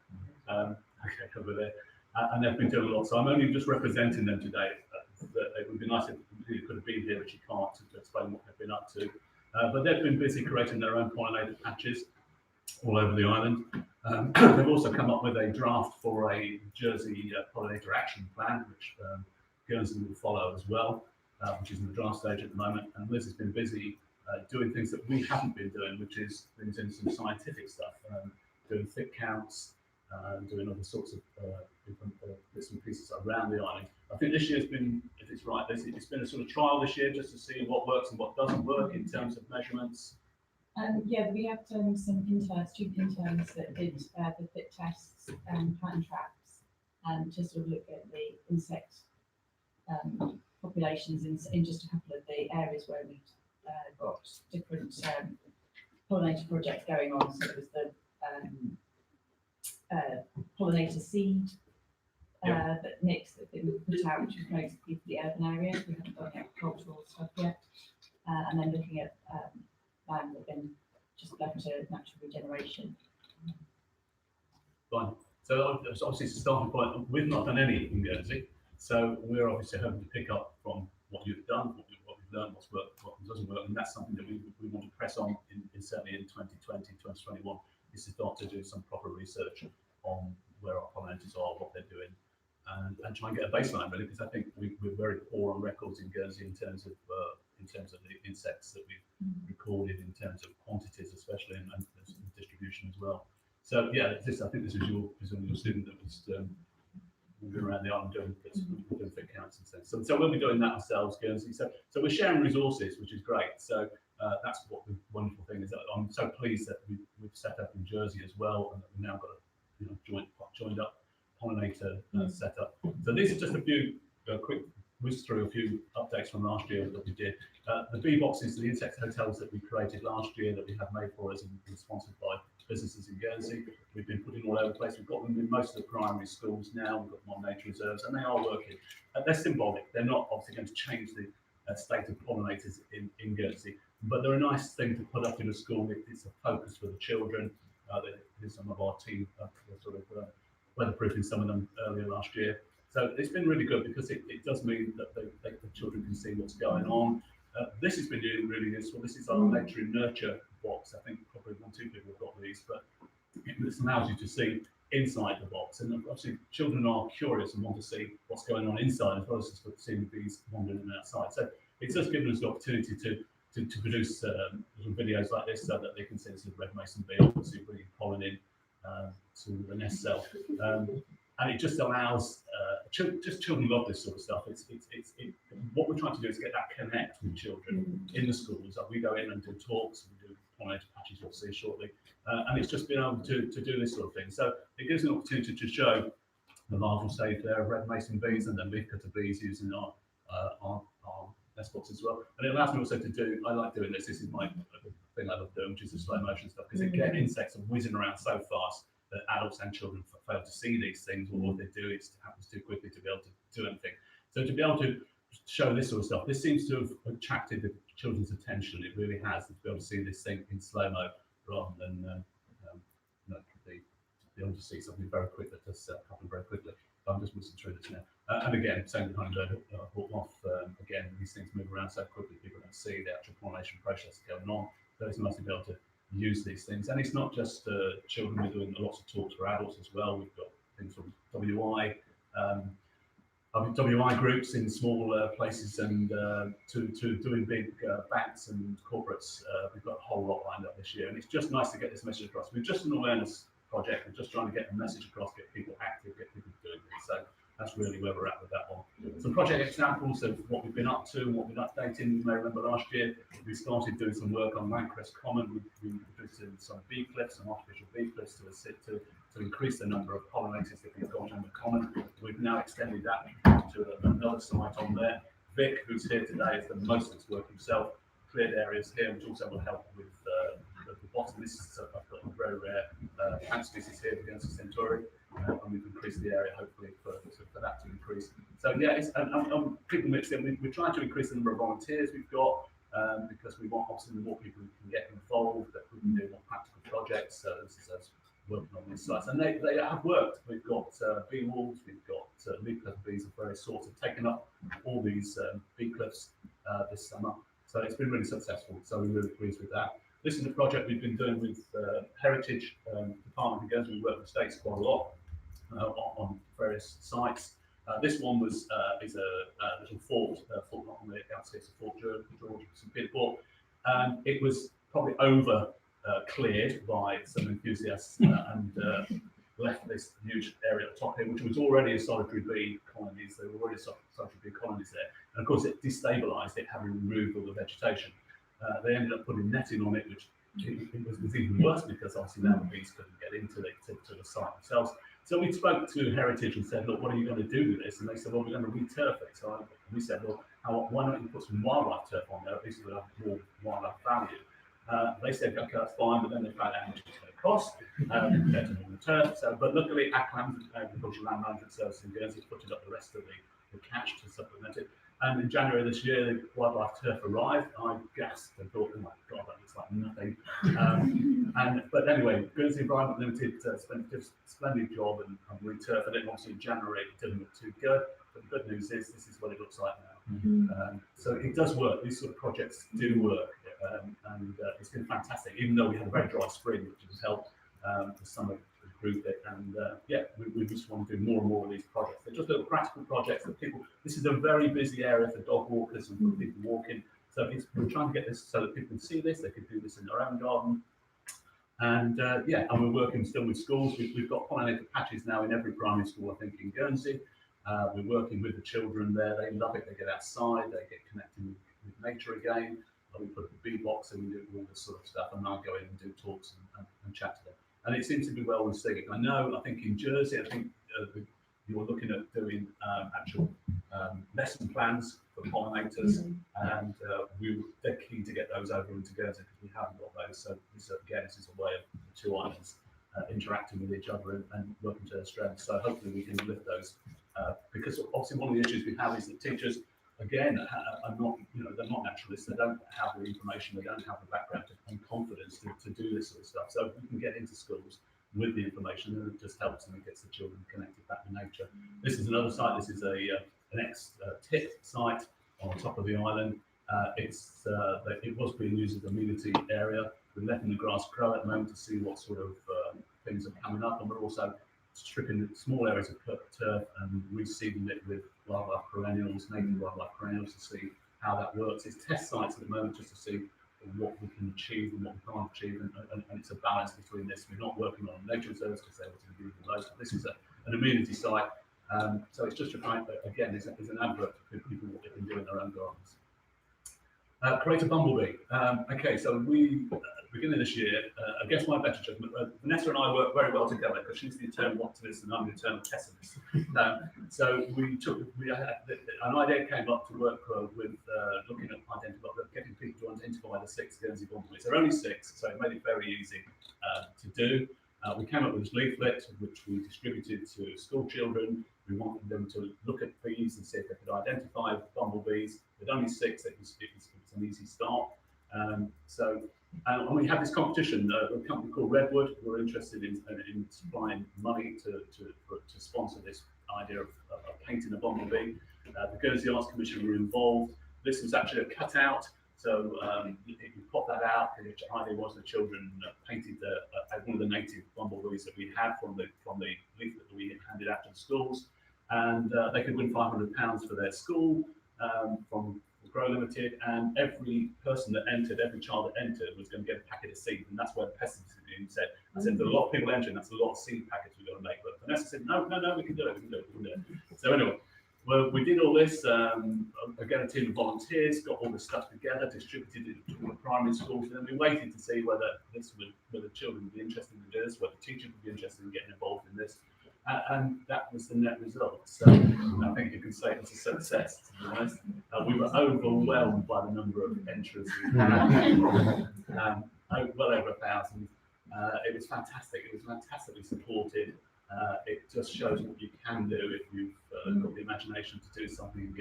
Okay, over there. And they've been doing a lot. So I'm only just representing them today. That it would be nice if you could have been here, but you can't, to explain what they've been up to. But they've been busy creating their own pollinator patches all over the island. They've also come up with a draft for a Jersey pollinator action plan, which Guernsey will follow as well, which is in the draft stage at the moment. And Liz has been busy doing things that we haven't been doing, which is doing some scientific stuff, doing thick counts, doing other sorts of different bits and pieces around the island. I think this year's been, if it's right, it's been a sort of trial this year just to see what works and what doesn't work in terms of measurements. Yeah, we had some student interns that did the fit tests and pattern traps, to sort of look at the insect populations in just a couple of the areas where we'd got different pollinator projects going on. So it was the pollinator seed that mix that we put out, which was mostly for the urban areas. We haven't done agricultural stuff yet, and then looking at land that been just left to natural regeneration. Fine. So obviously it's a starting point. We've not done any in Guernsey, so we're obviously hoping to pick up from what you've done, what we've learned, what's worked, what doesn't work, and that's something that we want to press on in certainly in 2020, 2021, is to start to do some proper research on where our pollinators are, what they're doing, and try and get a baseline really, because I think we're very poor on records in Guernsey in terms of the insects that we've recorded, in terms of quantities especially, and distribution as well. So yeah, I think this is your student that was moving around the island doing fit counts and things. So we'll be doing that ourselves, Guernsey. So we're sharing resources, which is great. So that's what the wonderful thing is. That I'm so pleased that we've set up in Jersey as well, and that we've now got a joined up pollinator set up. So these are just a few quick whiz through a few updates from last year that we did. The bee boxes, the insect hotels that we created last year that we have made for us and been sponsored by businesses in Guernsey, we've been putting all over the place. We've got them in most of the primary schools now. We've got them on nature reserves, and they are working. They're symbolic. They're not obviously going to change the state of pollinators in Guernsey, but they're a nice thing to put up in a school. It's a focus for the children. Some of our team sort of weatherproofing some of them earlier last year. So it's been really good because it does mean that the children can see what's going on. This has been really useful. This is our nature and nurture box. I think probably 1 or 2 people have got these, but this allows you to see inside the box. And obviously children are curious and want to see what's going on inside as well as just seeing the bees wandering in outside. So it's just given us the opportunity to produce little videos like this so that they can see this red mason bee, obviously bringing pollen in to the nest cell. And it just allows, children love this sort of stuff. What we're trying to do is get that connect with children in the schools. Like we go in and do talks, we do pollinator patches, you'll see shortly. And it's just been able to do this sort of thing. So it gives an opportunity to show the larval stage there of red mason bees and then leafcutter bees using our nest box as well. And it allows me also to do, I like doing this, this is my thing I love doing, which is the slow motion stuff, because again, insects are whizzing around so fast that adults and children fail to see these things, or what they do, it happens too quickly to be able to do anything. So to be able to show this sort of stuff, this seems to have attracted the children's attention. It really has, to be able to see this thing in slow-mo rather than be able to see something very quick that does happen very quickly. I'm just whizzing through this now. And again, same kind of off, again, these things move around so quickly, people don't see the actual pollination process going on. So it's nice to be able to use these things. And it's not just children, we're doing lots of talks for adults as well. We've got things from WI groups in small places, and to doing big banks and corporates. We've got a whole lot lined up this year, and it's just nice to get this message across. We're just an awareness project. We're just trying to get the message across, get people active, get people doing things. So that's really where we're at with that one. Some project examples of what we've been up to and what we've been updating. You may remember last year we started doing some work on Landcrest Common. We introduced some bee cliffs, some artificial bee cliffs to increase the number of pollinators that we've got on the common. We've now extended that to another site on there. Vic, who's here today, has done most of this work himself, cleared areas here, which also will help with the bottom. This is I've got a very rare plant species here, the Guernsey Centauri. and we've increased the area hopefully for that to increase. So yeah, and people mix in. We're trying to increase the number of volunteers we've got because we want obviously the more people who can get involved, that we can do more practical projects. So this is us working on these sites, and they have worked. We've got bee walls, we've got leaf cliff bees of various sorts have taken up all these bee cliffs this summer. So it's been really successful. So we're really pleased with that. This is a project we've been doing with Heritage Department of Guernsey. We work with states quite a lot on various sites. This one is a little fort on the outskirts of Fort George, St. Peter Port. It was probably cleared by some enthusiasts and left this huge area at the top here, which was already a solitary bee colonies. There were already solitary bee colonies there. And of course, it destabilised it, having removed all the vegetation. They ended up putting netting on it, which it was even worse because obviously now the bees couldn't get into the site themselves. So we spoke to Heritage and said, look, what are you going to do with this? And they said, well, we're going to re-turf it. So we said, well, why don't you put some wildlife turf on there? At least we'll have more wildlife value. They said, okay, that's fine, but then they found out how much it's going to cost compared to the turf. So, but luckily, ACLAMS, Agricultural Land Management Service in Guernsey, put up the rest of the cash to supplement it. And in January this year, the wildlife turf arrived. I gasped and thought, oh my God, that looks like nothing. But anyway, Guernsey Environment Limited spent a splendid job and re-turfing it. Obviously, in January, it didn't look too good. But the good news is, this is what it looks like now. So it does work. These sort of projects do work. And it's been fantastic, even though we had a very dry spring, which has helped the summer improve it. And yeah, we just want to do more and more of these projects. They're just little practical projects that people, this is a very busy area for dog walkers and for people walking. So we're trying to get this so that people can see this, they can do this in their own garden. And yeah, and we're working still with schools. We've got pollinator patches now in every primary school, I think, in Guernsey. We're working with the children there. They love it. They get outside, they get connected with nature again. We put a bee box and we do all this sort of stuff, and I go in and do talks and chat to them. And it seems to be well received. I think in Jersey, you're looking at doing actual lesson plans for pollinators, and they're keen to get those over into Guernsey because we haven't got those. So this is a way of the two islands interacting with each other and working to their strengths. So hopefully we can lift those because obviously one of the issues we have is that teachers, again, are not, they're not naturalists. They don't have the information. They don't have the background and confidence to do this sort of stuff. So if we can get into schools with the information, then it just helps and it gets the children connected back to nature. This is another site. This is an ex-tip site on top of the island. It was being used as a amenity area. We're letting the grass grow at the moment to see what sort of things are coming up, and we're also stripping small areas of turf and reseeding it with wildlife perennials, native wildlife perennials, to see how that works. It's test sites at the moment just to see what we can achieve and what we can't achieve, and it's a balance between this. We're not working on nature reserves because they were to be those, but this is an amenity site. So it's just to try, again, it's an advert for people what they can do in their own gardens. Create a bumblebee. Okay, so we, beginning this year, against my better judgment, Vanessa and I work very well together because she's the eternal optimist and I'm the eternal pessimist. So an idea came up to work with looking at getting people to identify the 6 Guernsey bumblebees. There are only 6, so it made it very easy to do. We came up with this leaflet, which we distributed to school children. We wanted them to look at bees and see if they could identify bumblebees. With only 6, it was an easy start. And we had this competition. A company called Redwood were interested in supplying money to sponsor this idea of painting a bumblebee. The Guernsey Arts Commission were involved. This was actually a cutout. So you pop that out. The idea was the children painted one of the native bumblebees that we had from the leaflet that we handed out to the schools, and they could win £500 for their school from Grow Limited. And every person that entered, every child that entered, was going to get a packet of seeds, and that's where the pessimism said. I said, there are a lot of people entering. That's a lot of seed packets we've got to make. But Vanessa said, no, we can do it. We can do it. So anyway. Well, we did all this, again, a team of volunteers, got all this stuff together, distributed it to all the primary schools, and then we waited to see whether children would be interested in this, whether teachers would be interested in getting involved in this, and that was the net result. So I think you can say it's a success, to be honest. We were overwhelmed by the number of entries we had, well over 1,000. It was fantastic. It was fantastically supported. It just shows what you can do if you've got the imagination to do something and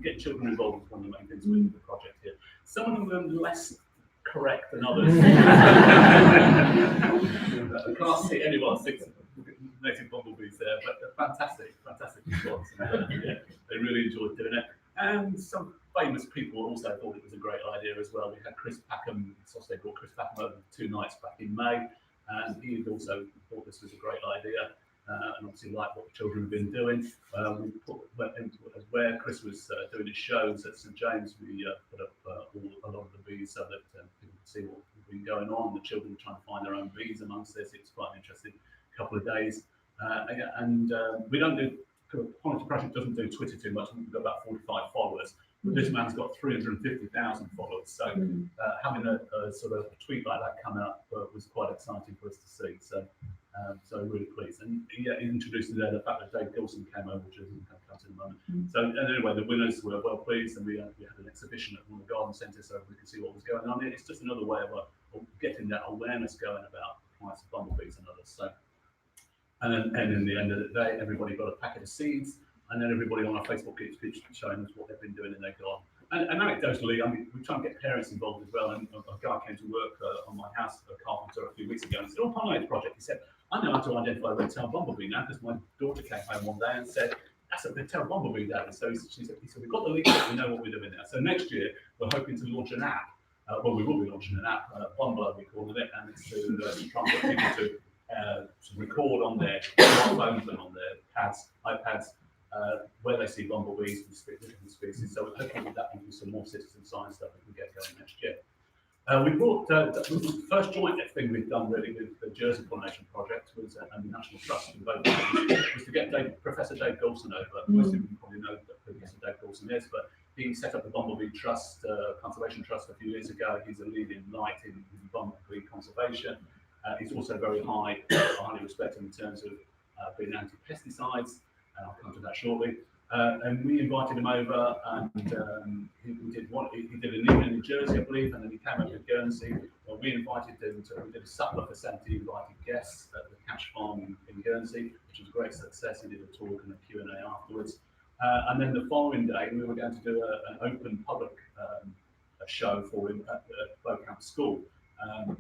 get children involved is one of the main things with the project here. Some of them less correct than others. I can't see anyone six native bumblebees there, but they're fantastic response. Yeah, they really enjoyed doing it. And some famous people also thought it was a great idea as well. We had Chris Packham, they brought Chris Packham over 2 nights back in May, and he also thought this was a great idea. And obviously liked what the children have been doing. We where Chris was doing his shows at St James, we put up a lot of the bees so that people could see what had been going on. The children were trying to find their own bees amongst this. It's quite an interesting couple of days. We don't do, Pollinator Project doesn't do Twitter too much. We've got about 45 followers. But this man's got 350,000 followers. So having a sort of tweet like that come out was quite exciting for us to see. So really pleased. And he introduced there the fact that Dave Gilson came over, which is going to come to in a moment. So anyway, the winners were well pleased, and we had an exhibition at one of the garden centres so we could see what was going on here. It's just another way of getting that awareness going about plants of bumblebees and others. So, and in the end of the day, everybody got a packet of seeds, and then everybody on our Facebook keeps showing us what they've been doing in their garden. And anecdotally, I mean, we try and get parents involved as well. And a guy came to work on my house, a carpenter, a few weeks ago, and he said, "Oh, Pollinator Project." He said, "I know how to identify a red-tailed bumblebee now because my daughter came home one day and said, 'That's a red-tailed bumblebee, Daddy.'" So he said, "We've got the leaflet, we know what we're doing now." So next year, we're hoping to launch an app. Well, we will be launching an app, Bumbler, we call it, and it's to try and get people to record on their smartphones and on their iPads, where they see bumblebees and different species. So we're hoping that will be some more citizen science stuff we can get going next year. We brought the first joint thing we've done really with the Jersey Pollination Project and the National Trust in both was to get Professor Dave Gilson over. Most of you probably know who Professor Dave Gilson is, but he set up the Bumblebee Trust, Conservation Trust a few years ago. He's a leading light in bumblebee conservation. He's also very highly respected in terms of being anti-pesticides, and I'll come to that shortly. And we invited him over, and he did an evening in Jersey, I believe, and then he came over to Guernsey. Well, we invited him we did a supper for 70 invited guests at the Catch Farm in Guernsey, which was a great success. He did a talk and a Q&A afterwards. And then the following day, we were going to do an open public show for him at the Beaucamp School.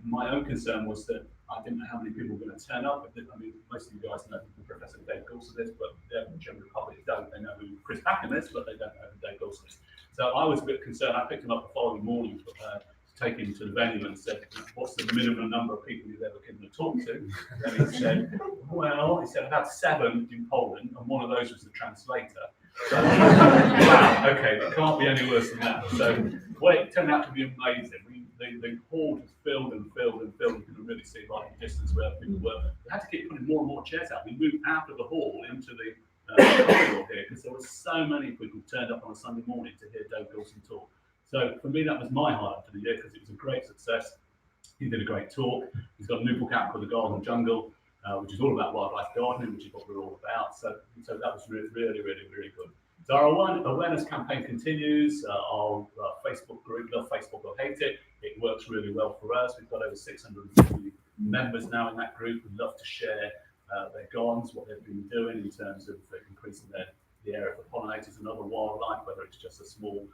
My own concern was that I didn't know how many people were going to turn up. I mean, most of you guys know who Professor Dave Gilson is, but the general public don't. They know who Chris Packham is, but they don't know who Dave Gilson is. So I was a bit concerned. I picked him up the following morning to take him to the venue and said, "What's the minimum number of people you've ever given a talk to?" And he said, "Well," he said, "I've had 7 in Poland, and one of those was the translator." So, wow, okay, it can't be any worse than that. So, well, it turned out to be amazing. The hall was filled and filled and filled. You could really see right in the distance where people were. We had to keep putting more and more chairs out. We moved out of the hall into the corridor here because there were so many people turned up on a Sunday morning to hear Dave Gilson talk. So for me, that was my highlight for the year because it was a great success. He did a great talk. He's got a new book out called The Garden Jungle, which is all about wildlife gardening, which is what we're all about. So that was really, really, really, really good. So our awareness campaign continues. Our Facebook group, Love Facebook or Hate It, it works really well for us. We've got over 650 members now in that group who love to share their gardens, what they've been doing in terms of increasing the area for pollinators and other wildlife, whether it's just a small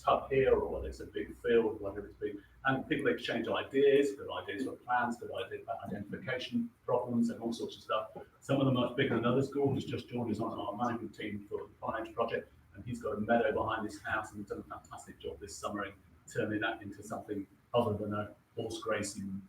tub here or whether it's a big field, whether it's big. And people exchange ideas, good ideas for plans, good ideas about identification problems and all sorts of stuff. Some of them are much bigger than others. Gordon has just joined us on our management team for the Pollinator Project, and he's got a meadow behind his house, and he's done a fantastic job this summer in turning that into something other than a horse grazing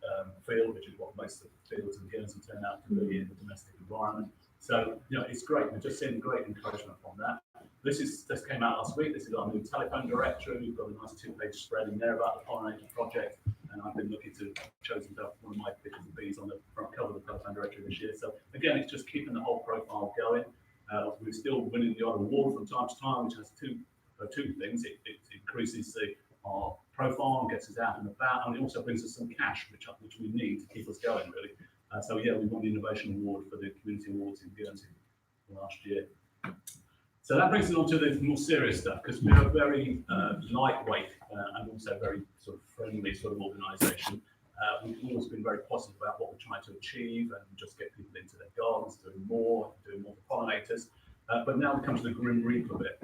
field, which is what most of the fields in Guernsey turn out to be in the domestic environment. So, it's great. We're just seeing great encouragement from that. This just came out last week. This is our new telephone directory. We've got a nice 2-page spread in there about the Pollinator Project, and I've been looking to chosen one of my pictures of bees on the front cover of the telephone directory this year. So again, it's just keeping the whole profile going. We're still winning the odd award from time to time, which has two things. It increases our profile and gets us out and about, and it also brings us some cash, which we need to keep us going, really. So yeah, we won the Innovation Award for the Community Awards in Guernsey last year. So that brings us on to the more serious stuff, because we're a very lightweight and also very sort of friendly sort of organisation. We've always been very positive about what we're trying to achieve and just get people into their gardens, doing more for pollinators. But now we come to the grim reap of it,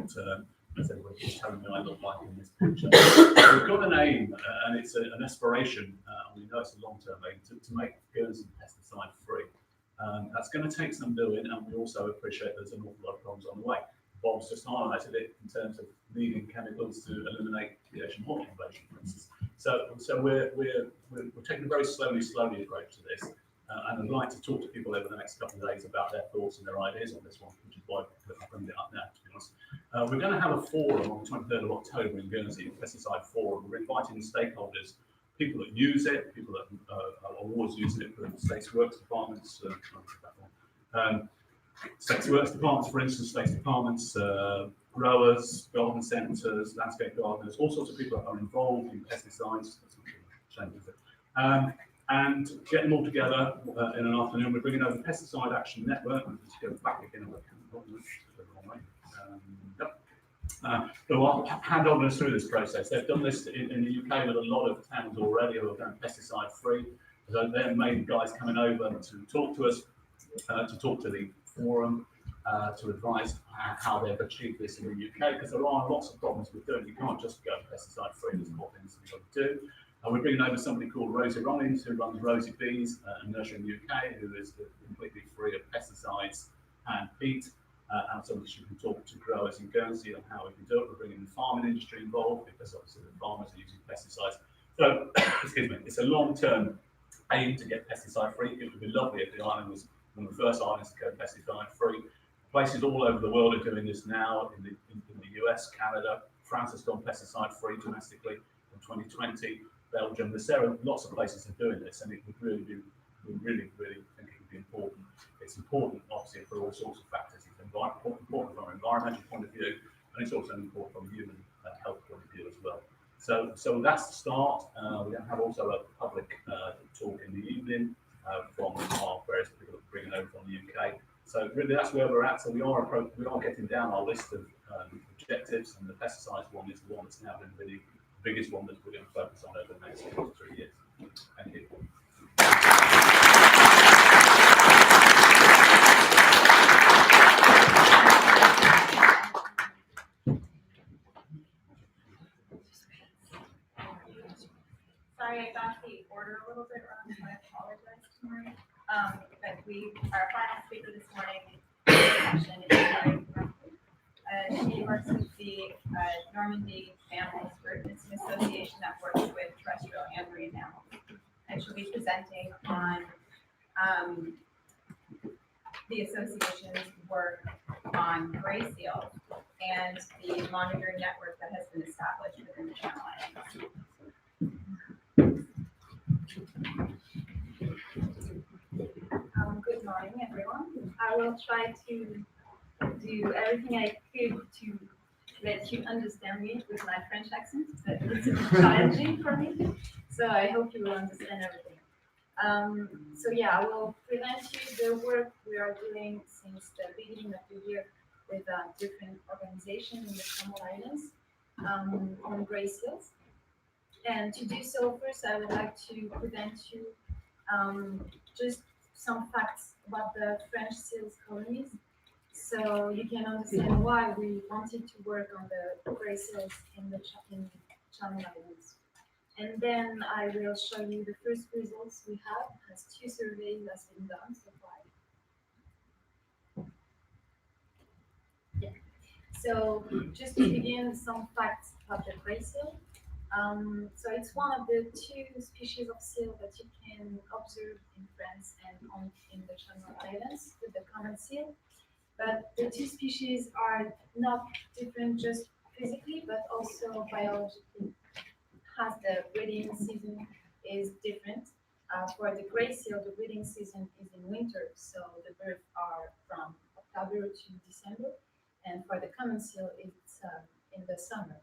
as everybody keeps telling me I look like in this picture. We've got an aim, and it's an aspiration, and we know it's a long-term aim, to make Guernsey pesticide free. That's going to take some doing, and we also appreciate there's an awful lot of problems on the way. Bob's just highlighted it in terms of needing chemicals to eliminate the Asian hornet invasion, for instance. So we're taking a very slowly approach to this, and I'd like to talk to people over the next couple of days about their thoughts and their ideas on this one, which is why I bring it up now, to be honest. We're going to have a forum on the 23rd of October in Guernsey, a pesticide forum. We're inviting stakeholders, people that use it, people that are always using it for states works departments, states works departments, for instance, states departments, growers, garden centres, landscape gardeners, all sorts of people that are involved in pesticides. And get them all together in an afternoon. We're bringing over the Pesticide Action Network. Let's go back again. So I'll hand on us through this process. They've done this in the UK with a lot of towns already who are going pesticide free. So they're main guys coming over to talk to us, to talk to the forum, to advise how they've achieved this in the UK, because there are lots of problems with doing it. You can't just go pesticide free. There's more things that you've got to do. We're bringing over somebody called Rosie Rollins, who runs Rosie Bees, a nursery in the UK, who is completely free of pesticides and peat, and so she can talk to growers in Guernsey on how we can do it. We're bringing the farming industry involved, because obviously the farmers are using pesticides. So, excuse me, it's a long-term aim to get pesticide free. It would be lovely if the island was one of the first islands to go pesticide free. Places all over the world are doing this now, in the US, Canada. France has gone pesticide free domestically in 2020. Belgium, there are lots of places that are doing this, and it would really think it would be important. It's important, obviously, for all sorts of factors. It's important from an environmental point of view, and it's also important from a human health point of view as well. So that's the start. We're going to have also a public talk in the evening from our various people that we're bringing over from the UK. So really, that's where we're at. So we are getting down our list of objectives, and the pesticides one is the one that's now been really biggest one that we're going to focus on over the next 2 to 3 years. Thank you. Sorry, I got the order a little bit wrong, so I apologize, Marie. But our final speaker this morning session is Francou. She works with the Normandy Mammals Group. It's an association that works with terrestrial and marine mammals. And she'll be presenting on the association's work on gray seals and the monitoring network that has been established within the Channel Islands. Good morning, everyone. I will try to do everything I could to let you understand me with my French accent, but it's a bit challenging for me. So I hope you will understand everything. So yeah, I will present you the work we are doing since the beginning of the year with different organizations in the Channel Islands on gray seals. And to do so, first I would like to present you just some facts about the French seals colonies, so you can understand why we wanted to work on the gray seals in the Channel Islands. And then I will show you the first results we have, as 2 surveys has been done so far. Yeah. So just to begin, some facts about the gray seal. So it's one of the 2 species of seal that you can observe in France and in the Channel Islands with the common seal. But the 2 species are not different just physically, but also biologically, as the breeding season is different. For the gray seal, the breeding season is in winter, so the birds are from October to December, and for the common seal, it's in the summer.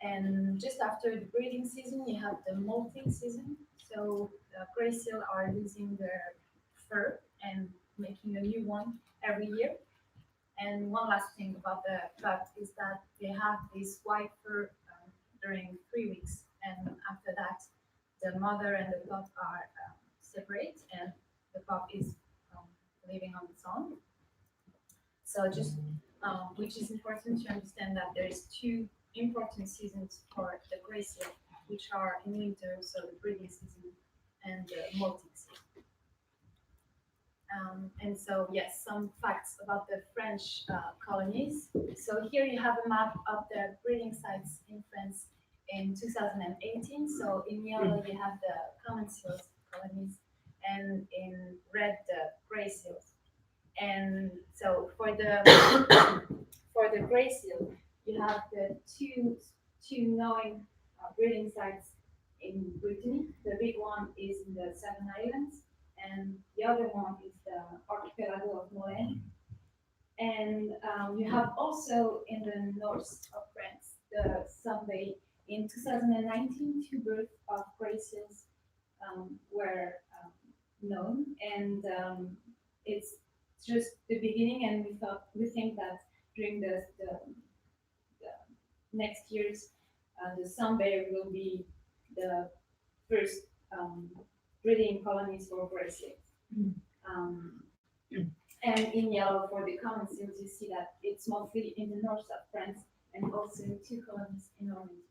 And just after the breeding season, you have the molting season. So the gray seal are losing their fur and making a new one every year. And one last thing about the fact is that they have this white fur during 3 weeks, and after that, the mother and the pup are separate, and the pup is living on its own. So just, which is important to understand that there is two important seasons for the gray seal, which are in winter, so the breeding season and the molting season. And so, yes, some facts about the French colonies. So here you have a map of the breeding sites in France in 2018. So in yellow you have the common seals colonies, and in red the gray seals. And so for the gray seal, you have the two known breeding sites in Brittany. The big one is in the Seven Islands, and the other one is the archipelago of Morlaix. And you have also in the north of France, the Somme. In 2019, two births of gray seals were known, and it's just the beginning. And we think that during the next years, the Somme will be the first breeding colonies for gray seals. And in yellow for the common seals, you see that it's mostly in the north of France and also two colonies in Normandy.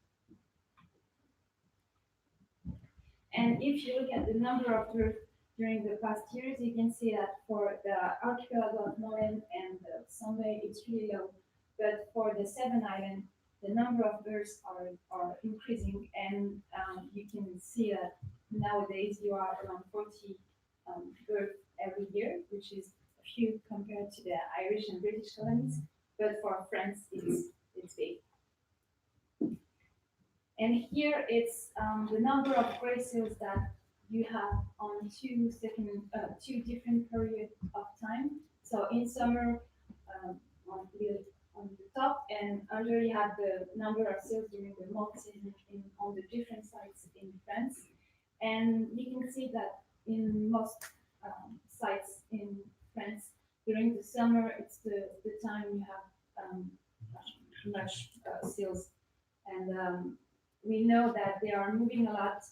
And if you look at the number of births during the past years, you can see that for the archipelago of Morlaix and the Somme, it's really low. But for the Seven Islands, the number of births are increasing, and you can see that nowadays you are around 40 births every year, which is a few compared to the Irish and British colonies. But for France, it's big. And here it's the number of gray seals that you have on two different periods of time. So in summer, on the top, and under you have the number of seals during the molt season on the different sites in France. And you can see that in most sites in France, during the summer, it's the time you have much seals. And we know that they are moving a lot,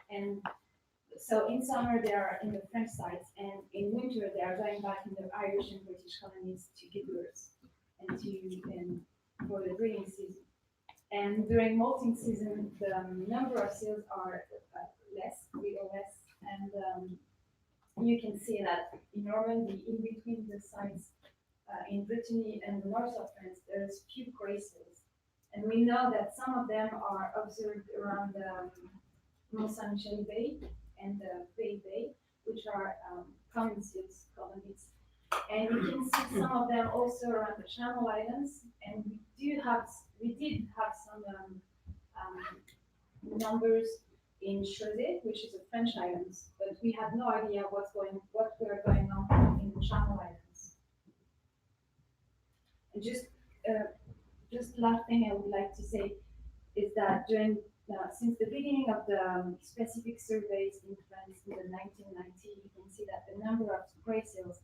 and so in summer they are in the French sites, and in winter they are going back in the Irish and British colonies to give birth and for the breeding season. And during molting season, the number of seals are little less, and you can see that in Normandy, in between the sites in Brittany and the north of France, there's few gray seals. And we know that some of them are observed around the Mont Saint-Michel Bay and the Bay, which are common seals colonies. And you can see some of them also around the Channel Islands. And we did have some numbers in Crozet, which is a French island, but we had no idea what were going on in the Channel Islands. And just last thing I would like to say is that since the beginning of the specific surveys in France in the 1990s, you can see that the number of gray seals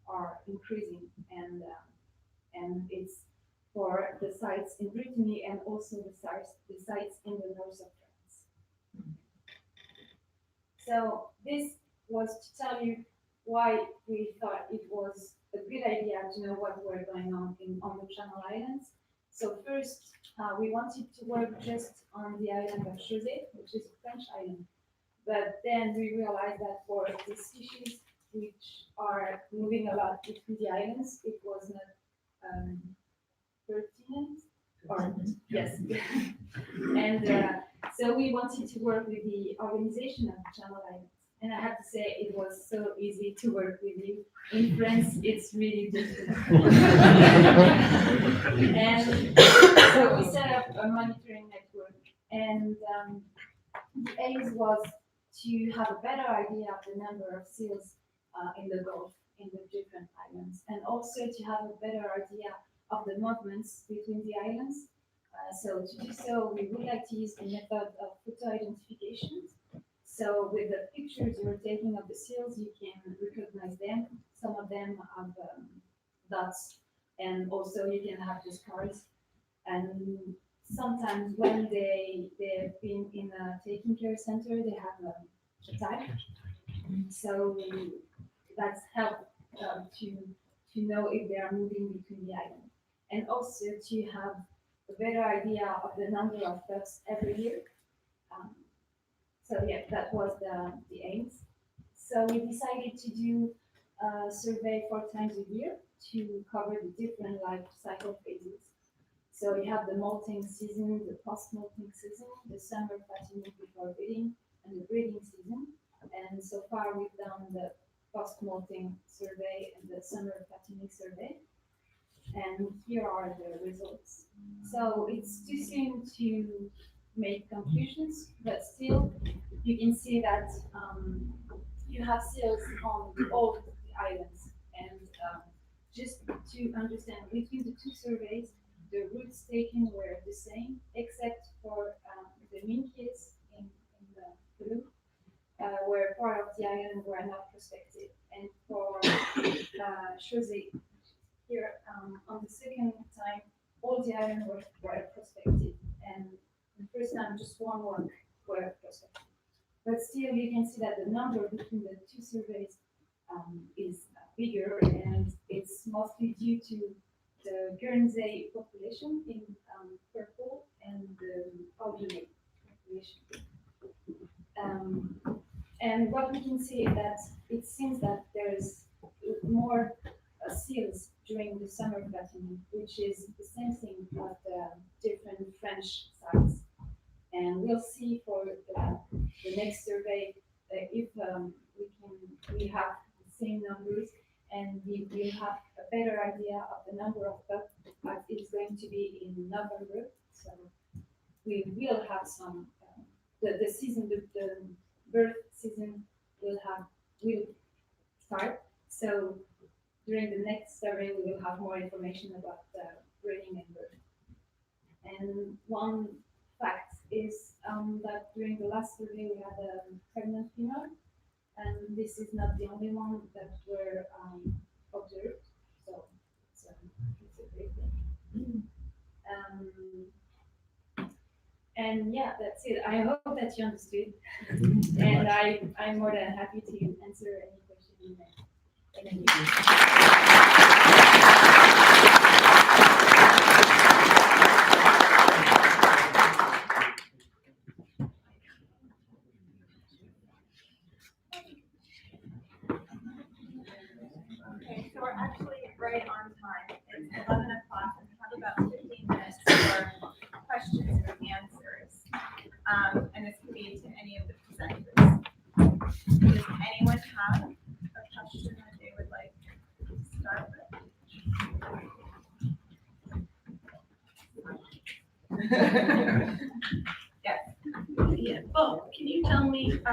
are increasing, and it's for the sites in Brittany and also the sites in the north of France. So this was to tell you why we thought it was a good idea to know what were going on on the Channel Islands. So first, we wanted to work just on the island of Crozet, which is a French island. But then we realized that for the species which are moving a lot between the islands, it was not pertinent. Or yes, and so we wanted to work with the organization of the Channel Islands. And I have to say, it was so easy to work with you. In France, it's really difficult. And so we set up a monitoring network, and the aim was to have a better idea of the number of seals in the Gulf, in the different islands, and also to have a better idea of the movements between the islands. So to do so, we would like to use the method of photo identification. So with the pictures you're taking of the seals, you can recognize them. Some of them have dots, and also you can have the scars. And sometimes when they've been in a taking care center, they have a type. So that's helped to know if they are moving between the islands, and also to have a better idea of the number of ducks every year. So yeah, that was the aims. So we decided to do a survey 4 times a year to cover the different life cycle phases. So you have the molting season, the post-molting season, the summer fattening before breeding, and the breeding season. And so far we've done the post-molting survey and the summer fattening survey. And here are the results. So it's too soon to make conclusions, but still you can see that you have seals on all the islands. And just to understand, between the 2 surveys, the routes taken were the same, except for the minkies in the blue, where part of the island were not prospected. And for Chaussee, here on the second time, all the islands were prospected. And the first time, just 1 work were prospected. But still, you can see that the number between the 2 surveys is bigger, and it's mostly due to the Guernsey population in purple and the Alderney population. And what we can see is that it seems that there's more seals during the summer fattening, which is the same thing with the different French sites. And we'll see for the next survey if we have the same numbers, and we will have a better idea of the number of ducks that is going to be in November. So we will have some the season, the birth season will start. So during the next survey, we will have more information about the breeding and birth. And one fact is that during the last survey, we had a pregnant female, and this is not the only one that were observed. So it's a great thing. And yeah, that's it. I hope that you understood. And I'm more than happy to answer any question you may. Thank you. Okay, so we're actually right on time. It's 11 o'clock, and we have about 15 minutes for questions and answers. And this can be to any of the presenters. Does anyone have a question that they would like to start with? Yes. Yeah, Bob, can you tell me